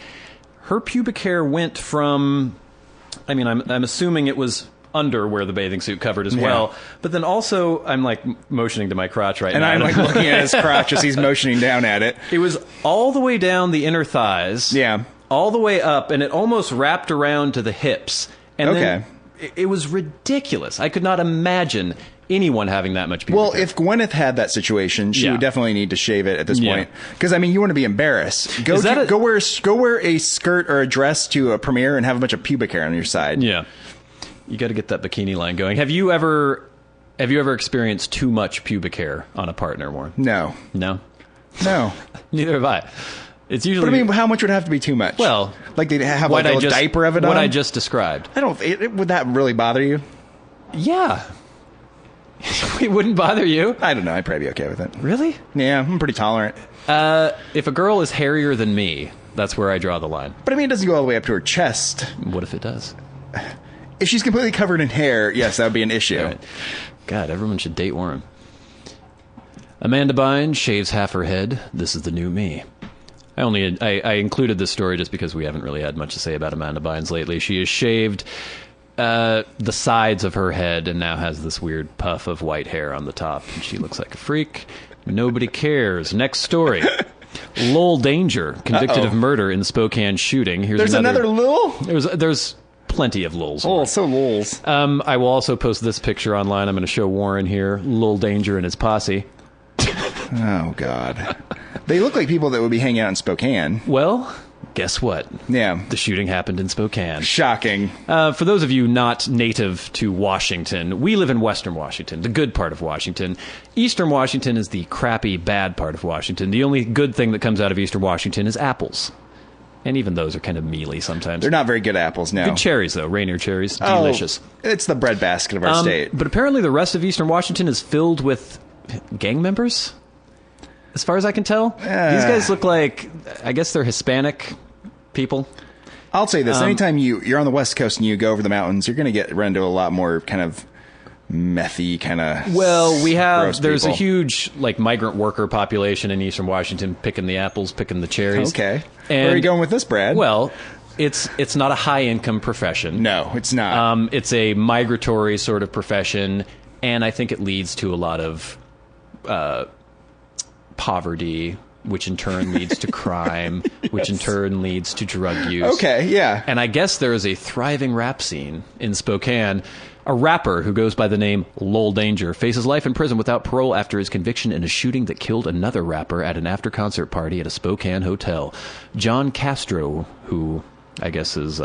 Her pubic hair went from, I'm assuming it was under where the bathing suit covered as well. But then also, I'm like motioning to my crotch right now. And I'm like looking at his crotch as he's motioning down at it. It was all the way down the inner thighs. Yeah. All the way up, and it almost wrapped around to the hips. And then it was ridiculous. I could not imagine anyone having that much pubic hair. If Gwyneth had that situation, she would definitely need to shave it at this point. Because, you want to be embarrassed. Go wear a skirt or a dress to a premiere and have a bunch of pubic hair on your side. Yeah. You got to get that bikini line going. Have you ever experienced too much pubic hair on a partner, Warren? No. No? No. Neither have I. It's usually... But how much would have to be too much? Well... Like they'd have a diaper of it on? What I just described. Would that really bother you? Yeah. It wouldn't bother you? I don't know. I'd probably be okay with it. Really? Yeah, I'm pretty tolerant. If a girl is hairier than me, that's where I draw the line. But it doesn't go all the way up to her chest. What if it does? If she's completely covered in hair, yes, that would be an issue. Right. God, everyone should date Warren. Amanda Bynes shaves half her head. This is the new me. I included this story just because we haven't really had much to say about Amanda Bynes lately. She has shaved the sides of her head and now has this weird puff of white hair on the top. And she looks like a freak. Nobody cares. Next story. Lil Danger, convicted of murder in Spokane shooting. There's another Lil? There's plenty of Lils. Oh, so Lils. I will also post this picture online. I'm going to show Warren here. Lil Danger and his posse. Oh, God. They look like people that would be hanging out in Spokane. Well, guess what? Yeah. The shooting happened in Spokane. Shocking. For those of you not native to Washington, we live in Western Washington, the good part of Washington. Eastern Washington is the crappy, bad part of Washington. The only good thing that comes out of Eastern Washington is apples. And even those are kind of mealy sometimes. They're not very good apples, no. Good cherries, though. Rainier cherries. Delicious. It's the breadbasket of our state. But apparently the rest of Eastern Washington is filled with gang members, as far as I can tell. These guys look like, I guess they're Hispanic people. I'll say this. Anytime you're on the West Coast and you go over the mountains, you're going to run into a lot more kind of methy kind of there's a huge migrant worker population in Eastern Washington picking the apples, picking the cherries. Okay. And, where are you going with this, Brad? Well, it's not a high income profession. No, it's not. It's a migratory sort of profession, and I think it leads to a lot of poverty, which in turn leads to crime, which in turn leads to drug use. Okay, yeah. And I guess there is a thriving rap scene in Spokane. A rapper who goes by the name Lil Danger faces life in prison without parole after his conviction in a shooting that killed another rapper at an after-concert party at a Spokane hotel. John Castro, who I guess is...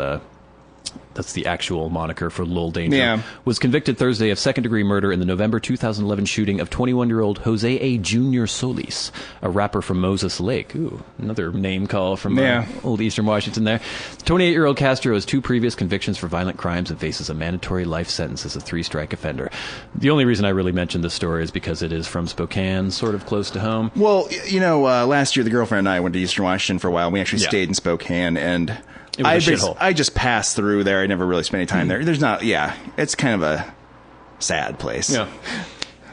that's the actual moniker for Lil Danger, was convicted Thursday of second-degree murder in the November 2011 shooting of 21-year-old Jose A. Jr. Solis, a rapper from Moses Lake. Ooh, another name call from old Eastern Washington there. The 28-year-old Castro has 2 previous convictions for violent crimes and faces a mandatory life sentence as a 3-strike offender. The only reason I really mentioned this story is because it is from Spokane, sort of close to home. Well, last year the girlfriend and I went to Eastern Washington for a while. We actually stayed in Spokane, and... I just passed through there. I never really spent any time there. There's not, it's kind of a sad place. Yeah.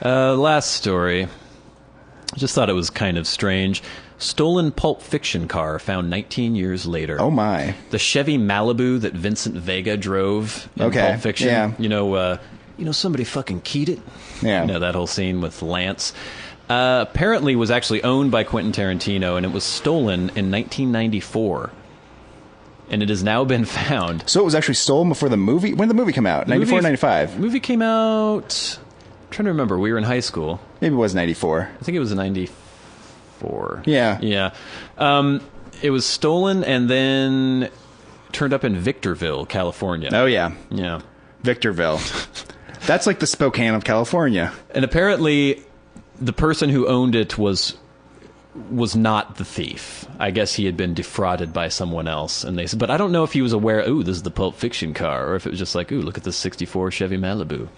Last story. I just thought it was kind of strange. Stolen Pulp Fiction car found 19 years later. Oh, my. The Chevy Malibu that Vincent Vega drove in Pulp Fiction. Yeah. You know, somebody fucking keyed it. Yeah. You know, that whole scene with Lance. Apparently was actually owned by Quentin Tarantino, and it was stolen in 1994. And it has now been found. So it was actually stolen before the movie? When did the movie come out? 94 or 95? The movie came out... I'm trying to remember. We were in high school. Maybe it was 94. I think it was 94. Yeah. Yeah. It was stolen and then turned up in Victorville, California. Oh, yeah. Yeah. Victorville. That's like the Spokane of California. And apparently the person who owned it was not the thief. I guess he had been defrauded by someone else. And they said, but I don't know if he was aware, ooh, this is the Pulp Fiction car, or if it was just like, ooh, look at this 64 Chevy Malibu.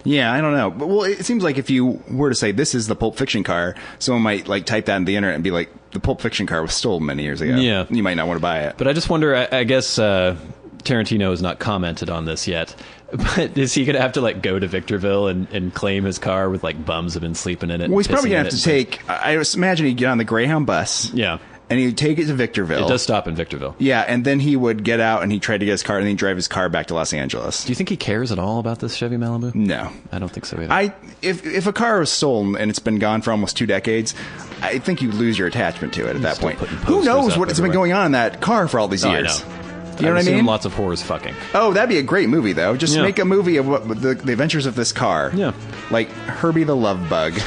Yeah, I don't know. But, well, it seems like if you were to say this is the Pulp Fiction car, someone might like type that in the internet and be like, the Pulp Fiction car was stolen many years ago. Yeah. You might not want to buy it. But I just wonder, I guess Tarantino has not commented on this yet, but is he going to have to like go to Victorville and claim his car with like bums have been sleeping in it? Well, he's probably going to have to take, I imagine he'd get on the Greyhound bus. Yeah. And he'd take it to Victorville. It does stop in Victorville. Yeah, and then he would get out and he'd try to get his car and then he'd drive his car back to Los Angeles. Do you think he cares at all about this Chevy Malibu? No. I don't think so either. If a car was stolen and it's been gone for almost 2 decades, I think you lose your attachment to it at that point. Who knows what's been going on in that car for all these years? I know. You know what I mean? Lots of whores fucking. Oh, that'd be a great movie, though. Just make a movie of what the adventures of this car. Yeah. Like Herbie the Love Bug.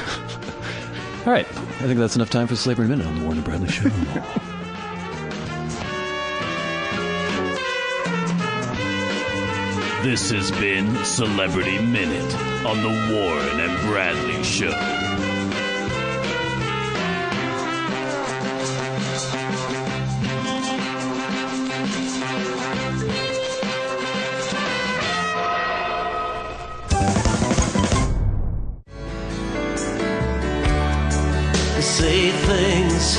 All right. I think that's enough time for Slavery Minute on the Warren and Bradley Show. This has been Celebrity Minute on the Warren and Bradley Show. Say things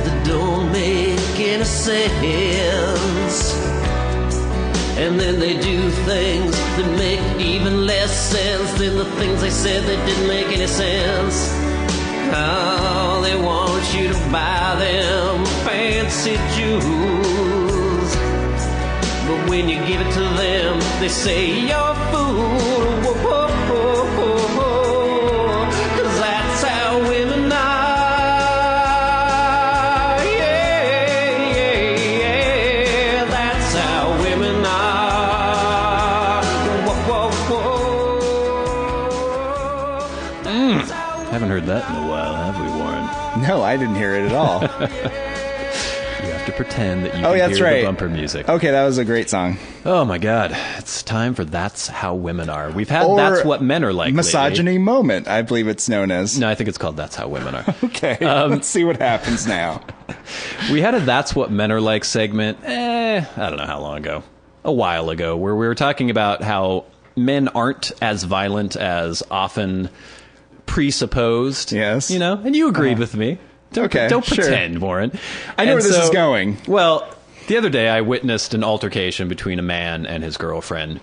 that don't make any sense, and then they do things that make even less sense than the things they said that didn't make any sense. Oh, they want you to buy them fancy jewels, but when you give it to them, they say you're a fool. Whoa, whoa, whoa, whoa, whoa. 'Cause that's how women are. Haven't heard that in a while, have we, Warren? No, I didn't hear it at all. You have to pretend that you can hear the bumper music. Okay, that was a great song. Oh, my God. It's time for That's How Women Are. We've had That's What Men Are Like Misogyny lately. Moment, I believe it's known as. No, I think it's called That's How Women Are. Okay, let's see what happens now. We had a That's What Men Are Like segment, I don't know how long ago. A while ago, where we were talking about how men aren't as violent as often presupposed. Yes. You know, and you agreed with me. Don't pretend, Warren. I know where this is going. Well, the other day I witnessed an altercation between a man and his girlfriend.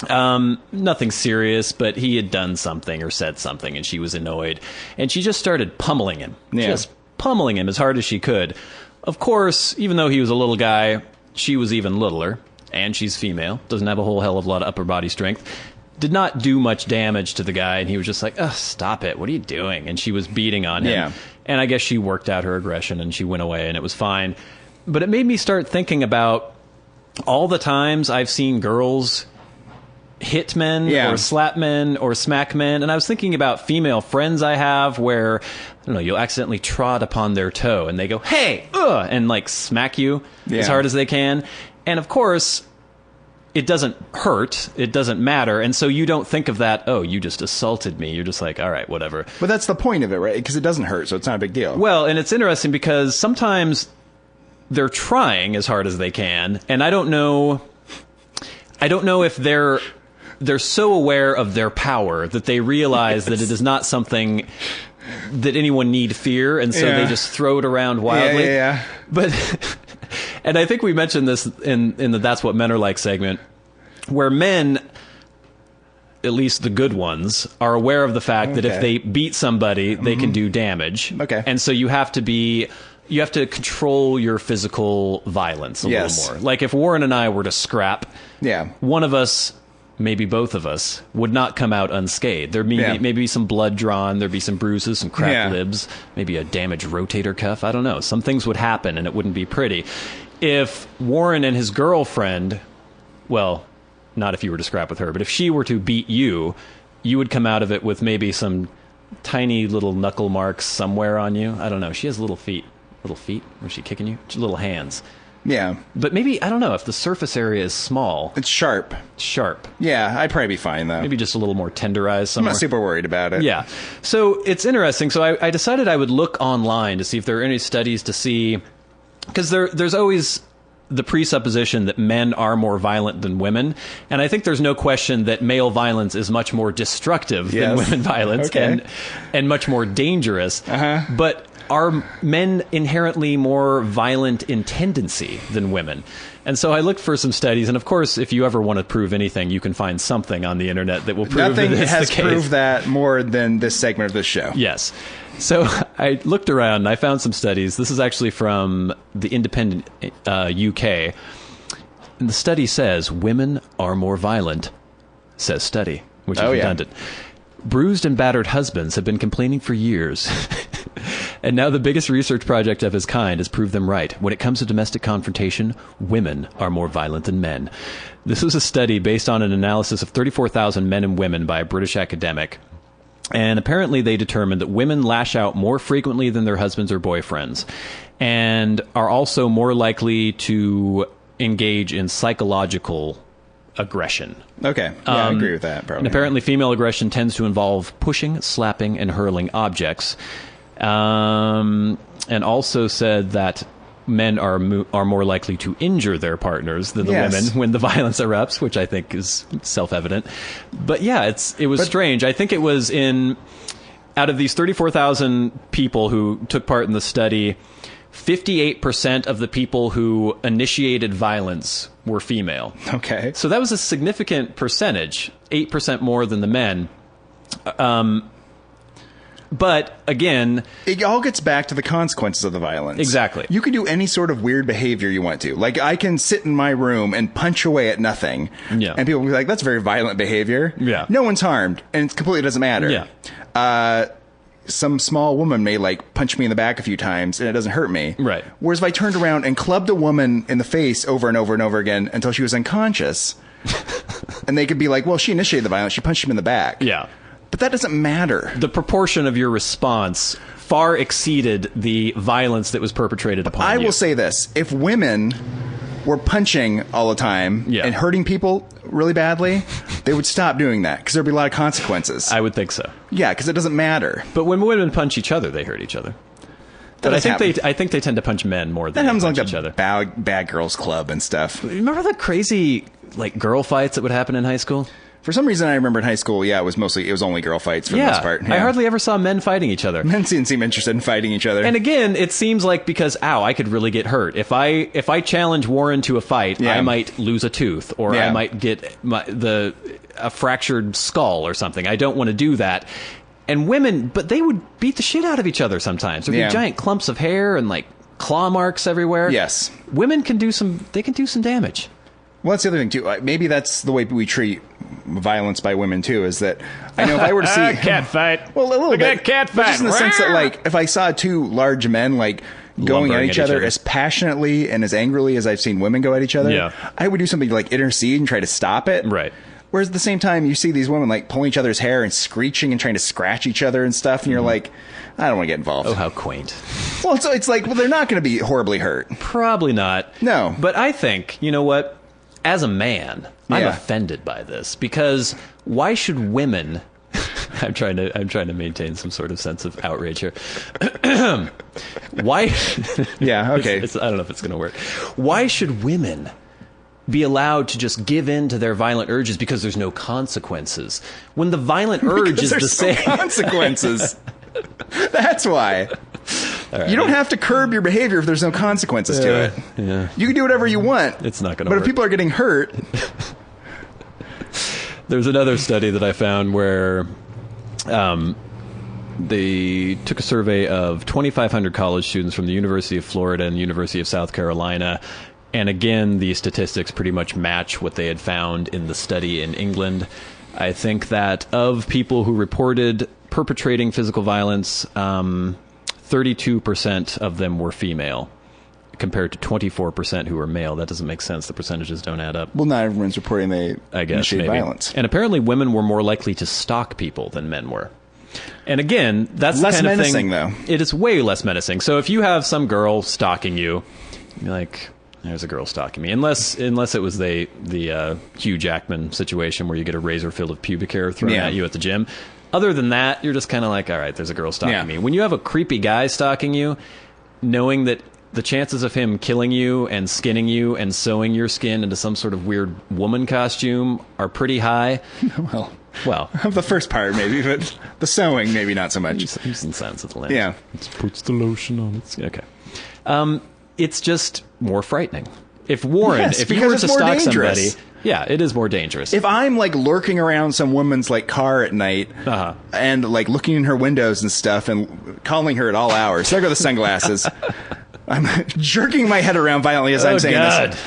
Nothing serious, but he had done something or said something and she was annoyed. And she just started pummeling him. Yeah. Just pummeling him as hard as she could. Of course, even though he was a little guy, she was even littler. And she's female. Doesn't have a whole hell of a lot of upper body strength. Did not do much damage to the guy, and he was just like, "Ugh, stop it. What are you doing?" And she was beating on him. Yeah. And I guess she worked out her aggression, and she went away, and it was fine. But it made me start thinking about all the times I've seen girls hit men or slap men or smack men. And I was thinking about female friends I have where, I don't know, you'll accidentally trod upon their toe, and they go, "Hey, and like smack you as hard as they can. And of course, it doesn't hurt. It doesn't matter. And so you don't think of that, oh, you just assaulted me. You're just like, all right, whatever. But that's the point of it, right? Because it doesn't hurt, so it's not a big deal. Well, and it's interesting because sometimes they're trying as hard as they can. And I don't know if they're so aware of their power that they realize that it is not something that anyone need fear. And so they just throw it around wildly. Yeah. But... And I think we mentioned this in the That's What Men Are Like segment, where men, at least the good ones, are aware of the fact that if they beat somebody, they can do damage. Okay. And so you have to control your physical violence a little more. Like if Warren and I were to scrap, one of us, maybe both of us, would not come out unscathed. There'd maybe some blood drawn, there'd be some bruises, some cracked ribs, maybe a damaged rotator cuff. I don't know. Some things would happen and it wouldn't be pretty. If Warren and his girlfriend, well, not if you were to scrap with her, but if she were to beat you, you would come out of it with maybe some tiny little knuckle marks somewhere on you. I don't know. She has little feet. Little feet? Or is she kicking you? Little hands. Yeah. But maybe, I don't know, if the surface area is small. It's sharp. Sharp. Yeah, I'd probably be fine, though. Maybe just a little more tenderized somewhere. I'm not super worried about it. Yeah. So it's interesting. So I decided I would look online to see if there are any studies to see, because there's always the presupposition that men are more violent than women. And I think there's no question that male violence is much more destructive than women violence and much more dangerous. But are men inherently more violent in tendency than women? And so I looked for some studies, and of course, if you ever want to prove anything, you can find something on the internet that will prove Nothing that it's has the case. proved that more than this segment of this show. Yes. So I looked around and I found some studies. This is actually from the Independent UK. And the study says women are more violent, says study, which is redundant. Bruised and battered husbands have been complaining for years. And now the biggest research project of its kind has proved them right. When it comes to domestic confrontation, women are more violent than men. This was a study based on an analysis of 34,000 men and women by a British academic. And apparently they determined that women lash out more frequently than their husbands or boyfriends, and are also more likely to engage in psychological aggression. Okay. Yeah, I agree with that. Probably. And apparently female aggression tends to involve pushing, slapping, and hurling objects. And also said that men are more likely to injure their partners than the women when the violence erupts, which I think is self-evident. But yeah, it was strange. I think it was out of these 34,000 people who took part in the study, 58% of the people who initiated violence were female. Okay. So that was a significant percentage, 8% more than the men. But again, it all gets back to the consequences of the violence. Exactly. You can do any sort of weird behavior you want to. Like, I can sit in my room and punch away at nothing. Yeah. And people will be like, that's very violent behavior. Yeah. No one's harmed, and it completely doesn't matter. Yeah. Some small woman may, like, punch me in the back a few times, and it doesn't hurt me. Right. Whereas if I turned around and clubbed a woman in the face over and over and over again until she was unconscious, and they could be like, well, she initiated the violence, she punched him in the back. Yeah. But that doesn't matter. The proportion of your response far exceeded the violence that was perpetrated upon you. I will say this. If women were punching all the time and hurting people really badly, they would stop doing that because there'd be a lot of consequences. I would think so. Yeah, because it doesn't matter. But when women punch each other, they hurt each other. But I think they tend to punch men more than they punch each other. That happens like the bad girls club and stuff. Remember the crazy like girl fights that would happen in high school? For some reason, I remember in high school, it was only girl fights for the most part. Yeah. I hardly ever saw men fighting each other. Men didn't seem interested in fighting each other. And again, it seems like because, I could really get hurt. If I challenge Warren to a fight, I might lose a tooth, or I might get a fractured skull or something. I don't want to do that. And women, but they would beat the shit out of each other sometimes. There'd be giant clumps of hair and like claw marks everywhere. Yes. Women can do some damage. Well, that's the other thing, too. Maybe that's the way we treat violence by women, too, is that I know if I were to see... cat fight. Well, a little Look bit. at that cat fight. Just in the sense that, like, if I saw two large men, like, going at each other as passionately and as angrily as I've seen women go at each other, I would do something to, like, intercede and try to stop it. Right. Whereas at the same time, you see these women, like, pulling each other's hair and screeching and trying to scratch each other and stuff, and you're like, I don't want to get involved. Oh, how quaint. Well, so it's like, well, they're not going to be horribly hurt. Probably not. No. But I think, you know what? As a man, I'm offended by this, because why should women... I'm trying to maintain some sort of sense of outrage here. Why... Yeah, okay. I don't know if it's going to work. Why should women be allowed to just give in to their violent urges because there's no consequences? When the violent urge is the same... consequences. That's why. Right. You don't have to curb your behavior if there's no consequences to it. Yeah. You can do whatever you want. It's not going to work. But if people are getting hurt... There's another study that I found where they took a survey of 2,500 college students from the University of Florida and the University of South Carolina. And again, the statistics pretty much match what they had found in the study in England. I think that of people who reported perpetrating physical violence, 32% of them were female, compared to 24% who were male. That doesn't make sense. The percentages don't add up. Well, not everyone's reporting they initiate violence. And apparently women were more likely to stalk people than men were. And again, that's less the kind menacing, of thing, though. It is way less menacing. So if you have some girl stalking you, you're like, there's a girl stalking me. Unless it was the Hugh Jackman situation where you get a razor filled with pubic hair thrown at you at the gym. Other than that, you're just kind of like, all right, there's a girl stalking me. When you have a creepy guy stalking you, knowing that the chances of him killing you and skinning you and sewing your skin into some sort of weird woman costume are pretty high. Well, the first part maybe, but the sewing maybe not so much. You've seen Silence of the Lambs. Yeah. It puts the lotion on it. Okay. It's just more frightening. If Warren, if you were to stalk somebody, it is more dangerous. If I'm like lurking around some woman's like car at night and like looking in her windows and stuff and calling her at all hours, there go the sunglasses. I'm jerking my head around violently as I'm saying this.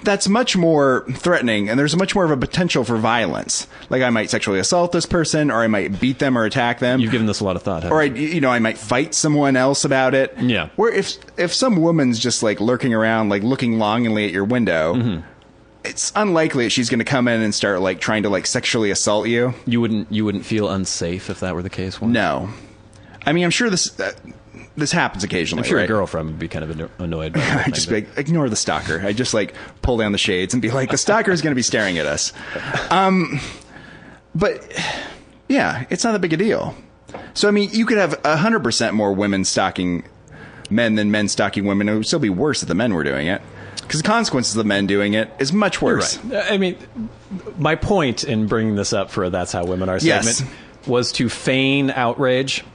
That's much more threatening, and there's much more of a potential for violence. Like I might sexually assault this person, or I might beat them or attack them. You've given this a lot of thought, haven't you? Or I might fight someone else about it. Yeah. Where if some woman's just like lurking around, like looking longingly at your window, it's unlikely that she's going to come in and start like trying to like sexually assault you. You wouldn't feel unsafe if that were the case. No, I mean I'm sure this happens occasionally. I'm sure right? a girlfriend would be kind of annoyed by that. I just ignore the stalker. I just like pull down the shades and be like, the stalker is going to be staring at us. But yeah, it's not that big a deal. So I mean, you could have 100% more women stalking men than men stalking women. It would still be worse if the men were doing it, because the consequences of the men doing it is much worse. Right. I mean, my point in bringing this up for That's How Women Are segment was to feign outrage.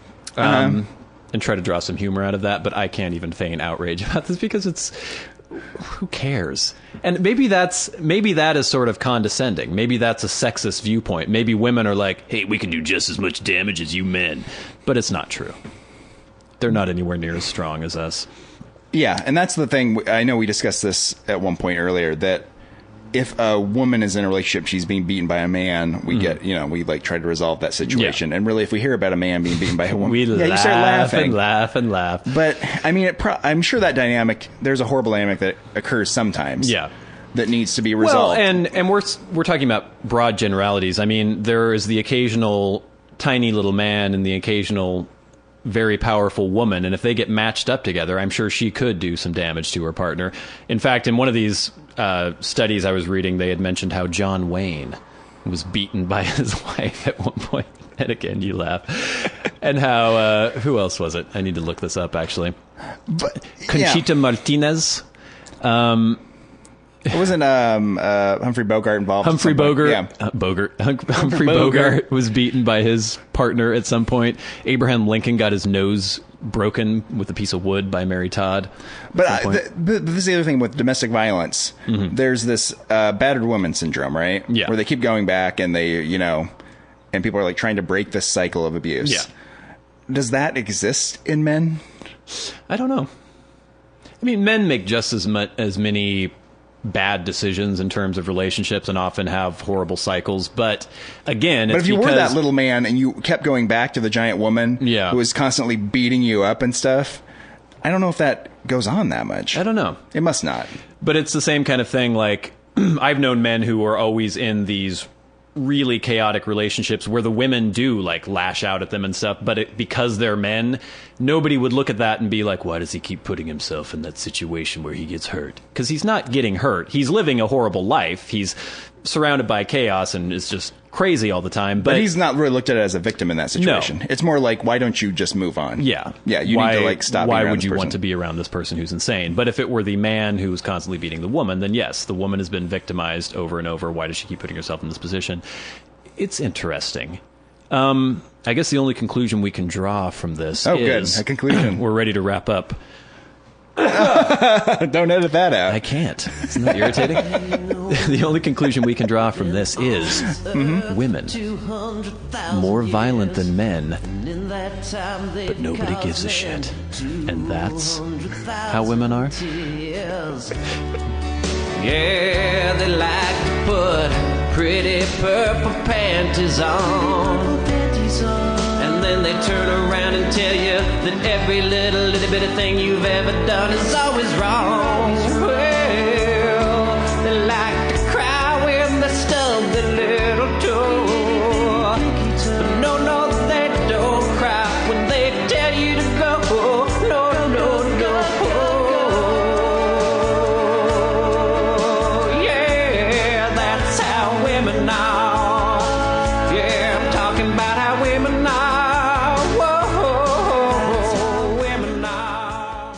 And try to draw some humor out of that, but I can't even feign outrage about this because who cares? And maybe that is sort of condescending. Maybe that's a sexist viewpoint. Maybe women are like, hey, we can do just as much damage as you men. But it's not true. They're not anywhere near as strong as us. Yeah, and that's the thing. I know we discussed this at one point earlier, that if a woman is in a relationship, she's being beaten by a man, we get, we like try to resolve that situation. Yeah. And really, if we hear about a man being beaten by a woman, you start laughing. And laugh. But I mean, I'm sure that dynamic, there's a horrible dynamic that occurs sometimes. Yeah. That needs to be resolved. Well, and we're talking about broad generalities. I mean, there is the occasional tiny little man and the occasional very powerful woman, and if they get matched up together, I'm sure she could do some damage to her partner. In fact, in one of these studies I was reading, they had mentioned how John Wayne was beaten by his wife at one point. And again, you laugh. And how, who else was it? I need to look this up, actually. But, Conchita Martinez. It wasn't Humphrey Bogart involved? Humphrey Bogart. Yeah. Humphrey Bogart was beaten by his partner at some point. Abraham Lincoln got his nose broken with a piece of wood by Mary Todd. But this is the other thing with domestic violence. There's this battered woman syndrome, right? Yeah. Where they keep going back and they, and people are like trying to break this cycle of abuse. Yeah. Does that exist in men? I don't know. I mean, men make just as many bad decisions in terms of relationships and often have horrible cycles. But again, if you were that little man and you kept going back to the giant woman who was constantly beating you up and stuff, I don't know if that goes on that much. I don't know. It must not. But it's the same kind of thing. Like I've known men who are always in these really chaotic relationships where the women do like lash out at them and stuff, but because they're men, nobody would look at that and be like, why does he keep putting himself in that situation where he gets hurt? Because he's not getting hurt. He's living a horrible life. He's surrounded by chaos and is just crazy all the time. But he's not really looked at it as a victim in that situation. No. It's more like, why don't you just move on? Yeah. Yeah, you need to like stop. Why would you want to be around this person who's insane? But if it were the man who's constantly beating the woman, then yes, the woman has been victimized over and over. Why does she keep putting herself in this position? It's interesting. I guess the only conclusion we can draw from this is... good. A conclusion. We're ready to wrap up. Don't edit that out. I can't. Isn't that irritating? The only conclusion we can draw from this is women more violent than men, but nobody gives a shit. And that's how women are? Yeah, they like to put pretty purple panties on. And then they turn around and tell you that every little bit of thing you've ever done is always wrong. Well, they like to cry when they stub their little toe. But no, they don't cry when they tell you to go. No. Yeah, that's how women are. Yeah, I'm talking about how women are. Whoa, women are.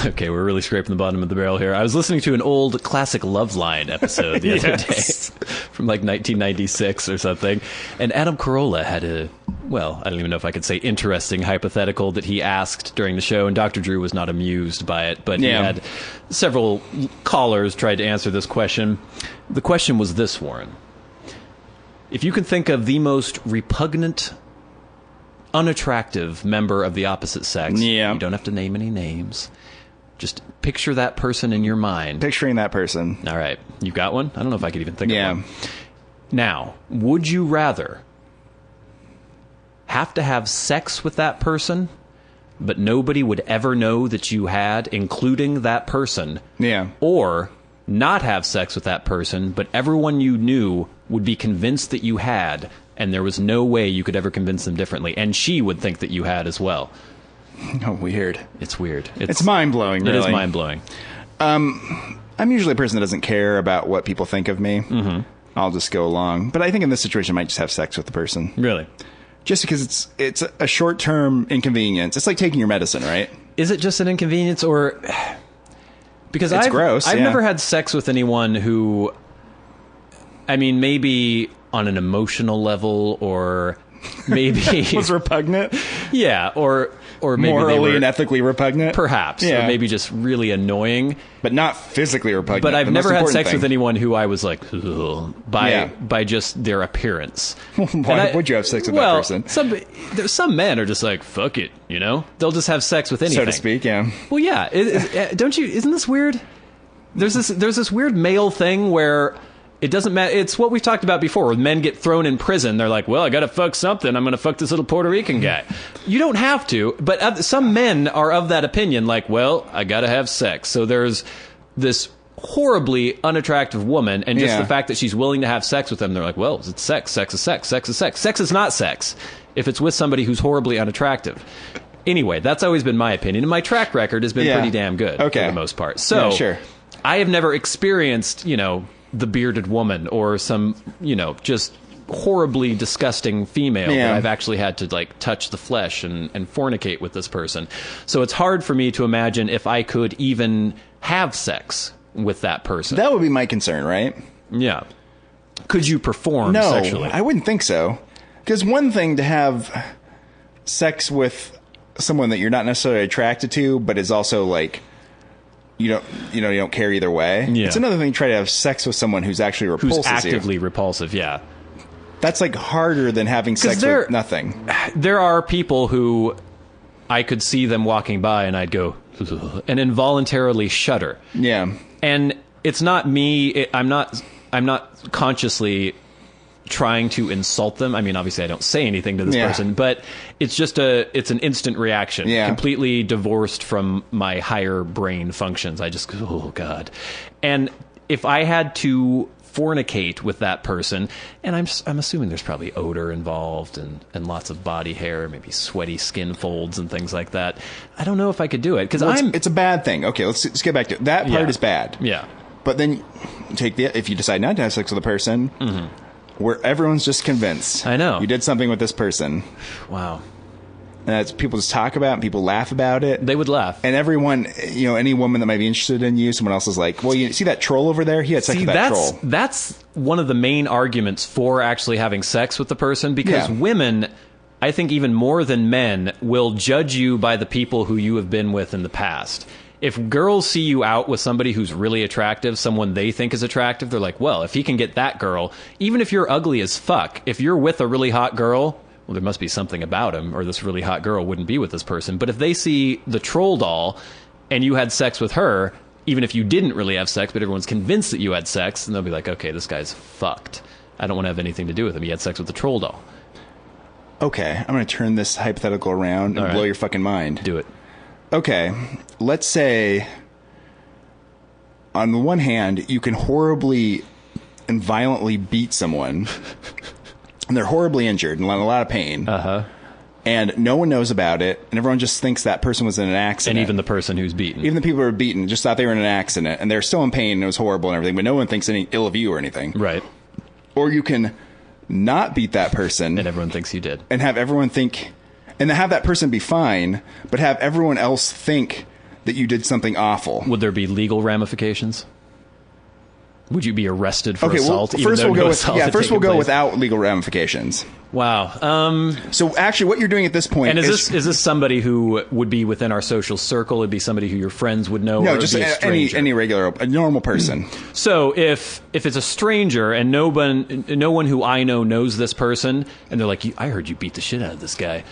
Okay, we're really scraping the bottom of the barrel here. I was listening to an old classic Loveline episode the other day from like 1996 or something, and Adam Carolla had I don't even know if I could say interesting hypothetical that he asked during the show, and Dr. Drew was not amused by it, but he had several callers tried to answer this question. The question was this, Warren. If you can think of the most repugnant, unattractive member of the opposite sex, you don't have to name any names. Just picture that person in your mind. Picturing that person. All right. You got one? I don't know if I could even think of one. Now, would you rather have to have sex with that person, but nobody would ever know that you had, including that person? Yeah. Or not have sex with that person, but everyone you knew would be convinced that you had, and there was no way you could ever convince them differently, and she would think that you had as well? Oh, weird. It's weird. It's mind-blowing, really. It is mind-blowing. I'm usually a person that doesn't care about what people think of me. Mm-hmm. I'll just go along. But I think in this situation, I might just have sex with the person. Really? Just because it's a short-term inconvenience. It's like taking your medicine, right? Is it just an inconvenience, or... Because it's gross, I've never had sex with anyone who... I mean, maybe on an emotional level, or maybe... was repugnant? Yeah, or maybe morally and ethically repugnant? Perhaps. Yeah. Or maybe just really annoying. But not physically repugnant. But I've never had sex with anyone who I was like, by just their appearance. Why would you have sex with that person? Some men are just like, fuck it, you know? They'll just have sex with anything. So to speak, yeah. Well, yeah. Isn't this weird? There's this weird male thing where... It doesn't matter. It's what we've talked about before. When men get thrown in prison, they're like, well, I got to fuck something. I'm going to fuck this little Puerto Rican guy. You don't have to. But some men are of that opinion, like, well, I got to have sex. So there's this horribly unattractive woman, and just the fact that she's willing to have sex with them, they're like, well, it's sex. Sex is sex. Sex is sex. Sex is not sex if it's with somebody who's horribly unattractive. Anyway, that's always been my opinion. And my track record has been pretty damn good for the most part. So I have never experienced, the bearded woman or some, just horribly disgusting female that I've actually had to like touch the flesh and fornicate with this person. So it's hard for me to imagine if I could even have sex with that person. That would be my concern, right? Yeah. Could you perform sexually? I wouldn't think so. Because one thing to have sex with someone that you're not necessarily attracted to, but is also like, you don't care either way. Yeah. It's another thing to try to have sex with someone who's actually repulsive. Who's actively repulsive, yeah. That's like harder than having sex with nothing. There are people who I could see them walking by and I'd go and involuntarily shudder. Yeah. And it's not me. I'm not consciously trying to insult them. I mean, obviously I don't say anything to this person, but it's just it's an instant reaction, completely divorced from my higher brain functions. I just go, oh God. And if I had to fornicate with that person, and I'm assuming there's probably odor involved and lots of body hair, maybe sweaty skin folds and things like that. I don't know if I could do it because it's a bad thing. Okay, let's get back to it. That part is bad. Yeah. But then if you decide not to have sex with a person, where everyone's just convinced. I know. You did something with this person. Wow. And that's people just talk about it and people laugh about it. They would laugh. And everyone, any woman that might be interested in you, someone else is like, well, you see that troll over there? He had sex with that troll. That's one of the main arguments for actually having sex with the person, because women I think even more than men, will judge you by the people who you have been with in the past. If girls see you out with somebody who's really attractive, someone they think is attractive, they're like, well, if he can get that girl, even if you're ugly as fuck, if you're with a really hot girl, well, there must be something about him, or this really hot girl wouldn't be with this person. But if they see the troll doll and you had sex with her, even if you didn't really have sex, but everyone's convinced that you had sex, and they'll be like, okay, this guy's fucked. I don't want to have anything to do with him. He had sex with the troll doll. Okay, I'm going to turn this hypothetical around and blow your fucking mind. Do it. Okay, let's say, on the one hand, you can horribly and violently beat someone, and they're horribly injured and in a lot of pain, and no one knows about it, and everyone just thinks that person was in an accident. And even the person who's beaten. Even the people who were beaten just thought they were in an accident, and they're still in pain, and it was horrible and everything, but no one thinks any ill of you or anything. Right. Or you can not beat that person. And everyone thinks you did. And have everyone think... And have that person be fine, but have everyone else think that you did something awful. Would there be legal ramifications? Would you be arrested for assault? Well, first we'll go without legal ramifications. Wow. So actually, what you're doing at this point is this somebody who would be within our social circle? It'd be somebody who your friends would know. No, or just any regular, a normal person. So if it's a stranger and no one who I know knows this person, and they're like, I heard you beat the shit out of this guy,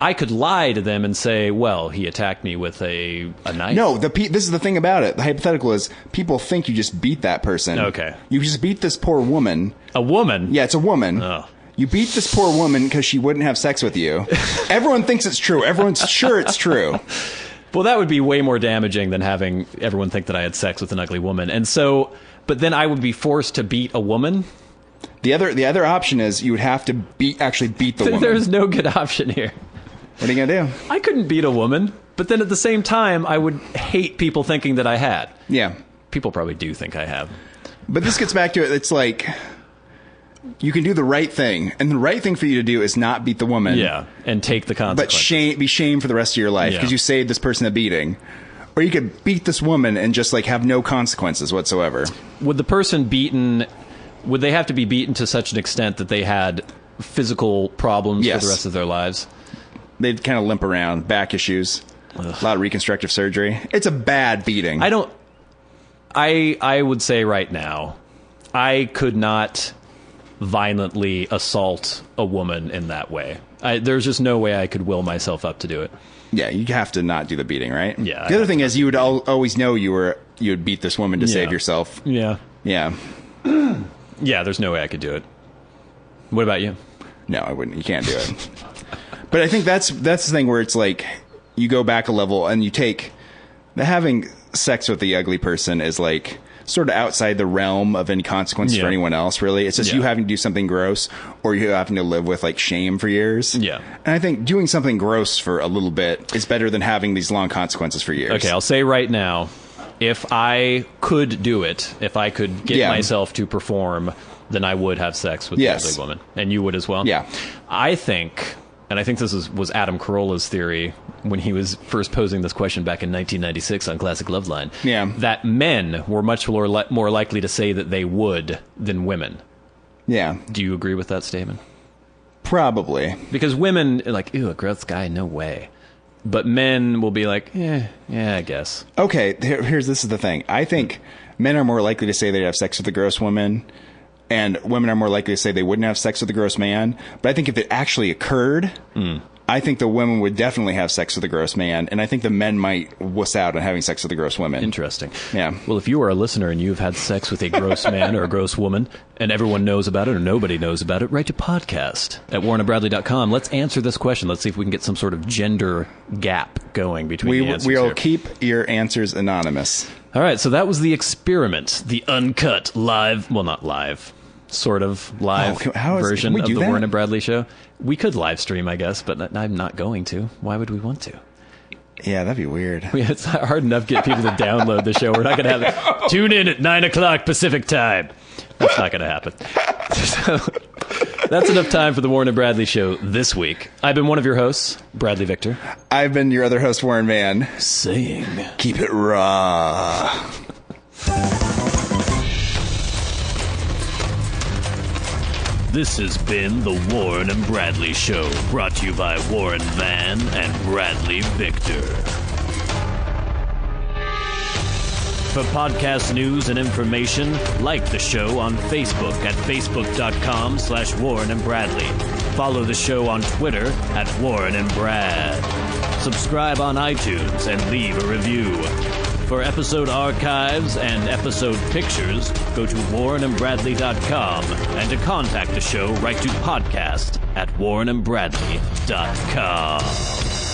I could lie to them and say, well, he attacked me with a knife. No, this is the thing about it. The hypothetical is people think you just beat that person. Okay. You just beat this poor woman. A woman? Yeah, it's a woman. Oh. You beat this poor woman because she wouldn't have sex with you. Everyone thinks it's true. Everyone's sure it's true. Well, that would be way more damaging than having everyone think that I had sex with an ugly woman. And so, but then I would be forced to beat a woman? The other option is you would have to actually beat the woman. There's no good option here. What are you going to do? I couldn't beat a woman, but then at the same time, I would hate people thinking that I had. Yeah. People probably do think I have. But this gets back to it. It's like, you can do the right thing. And the right thing for you to do is not beat the woman. Yeah, and take the consequences. But be shamed for the rest of your life because you saved this person a beating. Or you could beat this woman and just like have no consequences whatsoever. Would the person beaten, would they have to be beaten to such an extent that they had physical problems for the rest of their lives? They'd kind of limp around, back issues, a lot of reconstructive surgery. It's a bad beating. I would say right now, I could not violently assault a woman in that way. There's just no way I could will myself up to do it. Yeah, you have to not do the beating, right? Yeah. The other thing is you would always know you would beat this woman to save yourself. Yeah. Yeah. Yeah, there's no way I could do it. What about you? No, I wouldn't. You can't do it. But I think that's the thing where it's like you go back a level and you take having sex with the ugly person is like sort of outside the realm of any consequence for anyone else, really. It's just you having to do something gross or you having to live with like shame for years. Yeah. And I think doing something gross for a little bit is better than having these long consequences for years. Okay, I'll say right now, if I could do it, if I could get myself to perform, then I would have sex with the ugly woman. And you would as well? Yeah. I think... And I think this was Adam Carolla's theory when he was first posing this question back in 1996 on Classic Loveline. Yeah. That men were much more likely to say that they would than women. Yeah. Do you agree with that statement? Probably. Because women are like, ew, a gross guy, no way. But men will be like, yeah, I guess. Okay, this is the thing. I think men are more likely to say they'd have sex with a gross woman, and women are more likely to say they wouldn't have sex with a gross man. But I think if it actually occurred, I think the women would definitely have sex with a gross man, and I think the men might wuss out on having sex with a gross woman. Interesting. Yeah. Well, if you are a listener and you've had sex with a gross man or a gross woman, and everyone knows about it or nobody knows about it, write to podcast at warrenandbradley.com. Let's answer this question. Let's see if we can get some sort of gender gap going between the answers We will here. keep your answers anonymous. All right, so that was the experiment, the uncut live, well, not live, sort of live version of the Warren and Bradley show. We could live stream, I guess, but I'm not going to. Why would we want to? Yeah, that'd be weird. It's hard enough to get people to download the show. We're not going to have tune in at 9 o'clock Pacific time. That's not going to happen. So, that's enough time for the Warren and Bradley show this week. I've been one of your hosts, Bradley Victor. I've been your other host, Warren Mann. Saying, keep it raw. This has been The Warren and Bradley Show, brought to you by Warren Van and Bradley Victor. For podcast news and information, like the show on Facebook at facebook.com/Warren and Bradley. Follow the show on Twitter at Warren and Brad. Subscribe on iTunes and leave a review. For episode archives and episode pictures, go to warrenandbradley.com, and to contact the show, write to podcast@warrenandbradley.com.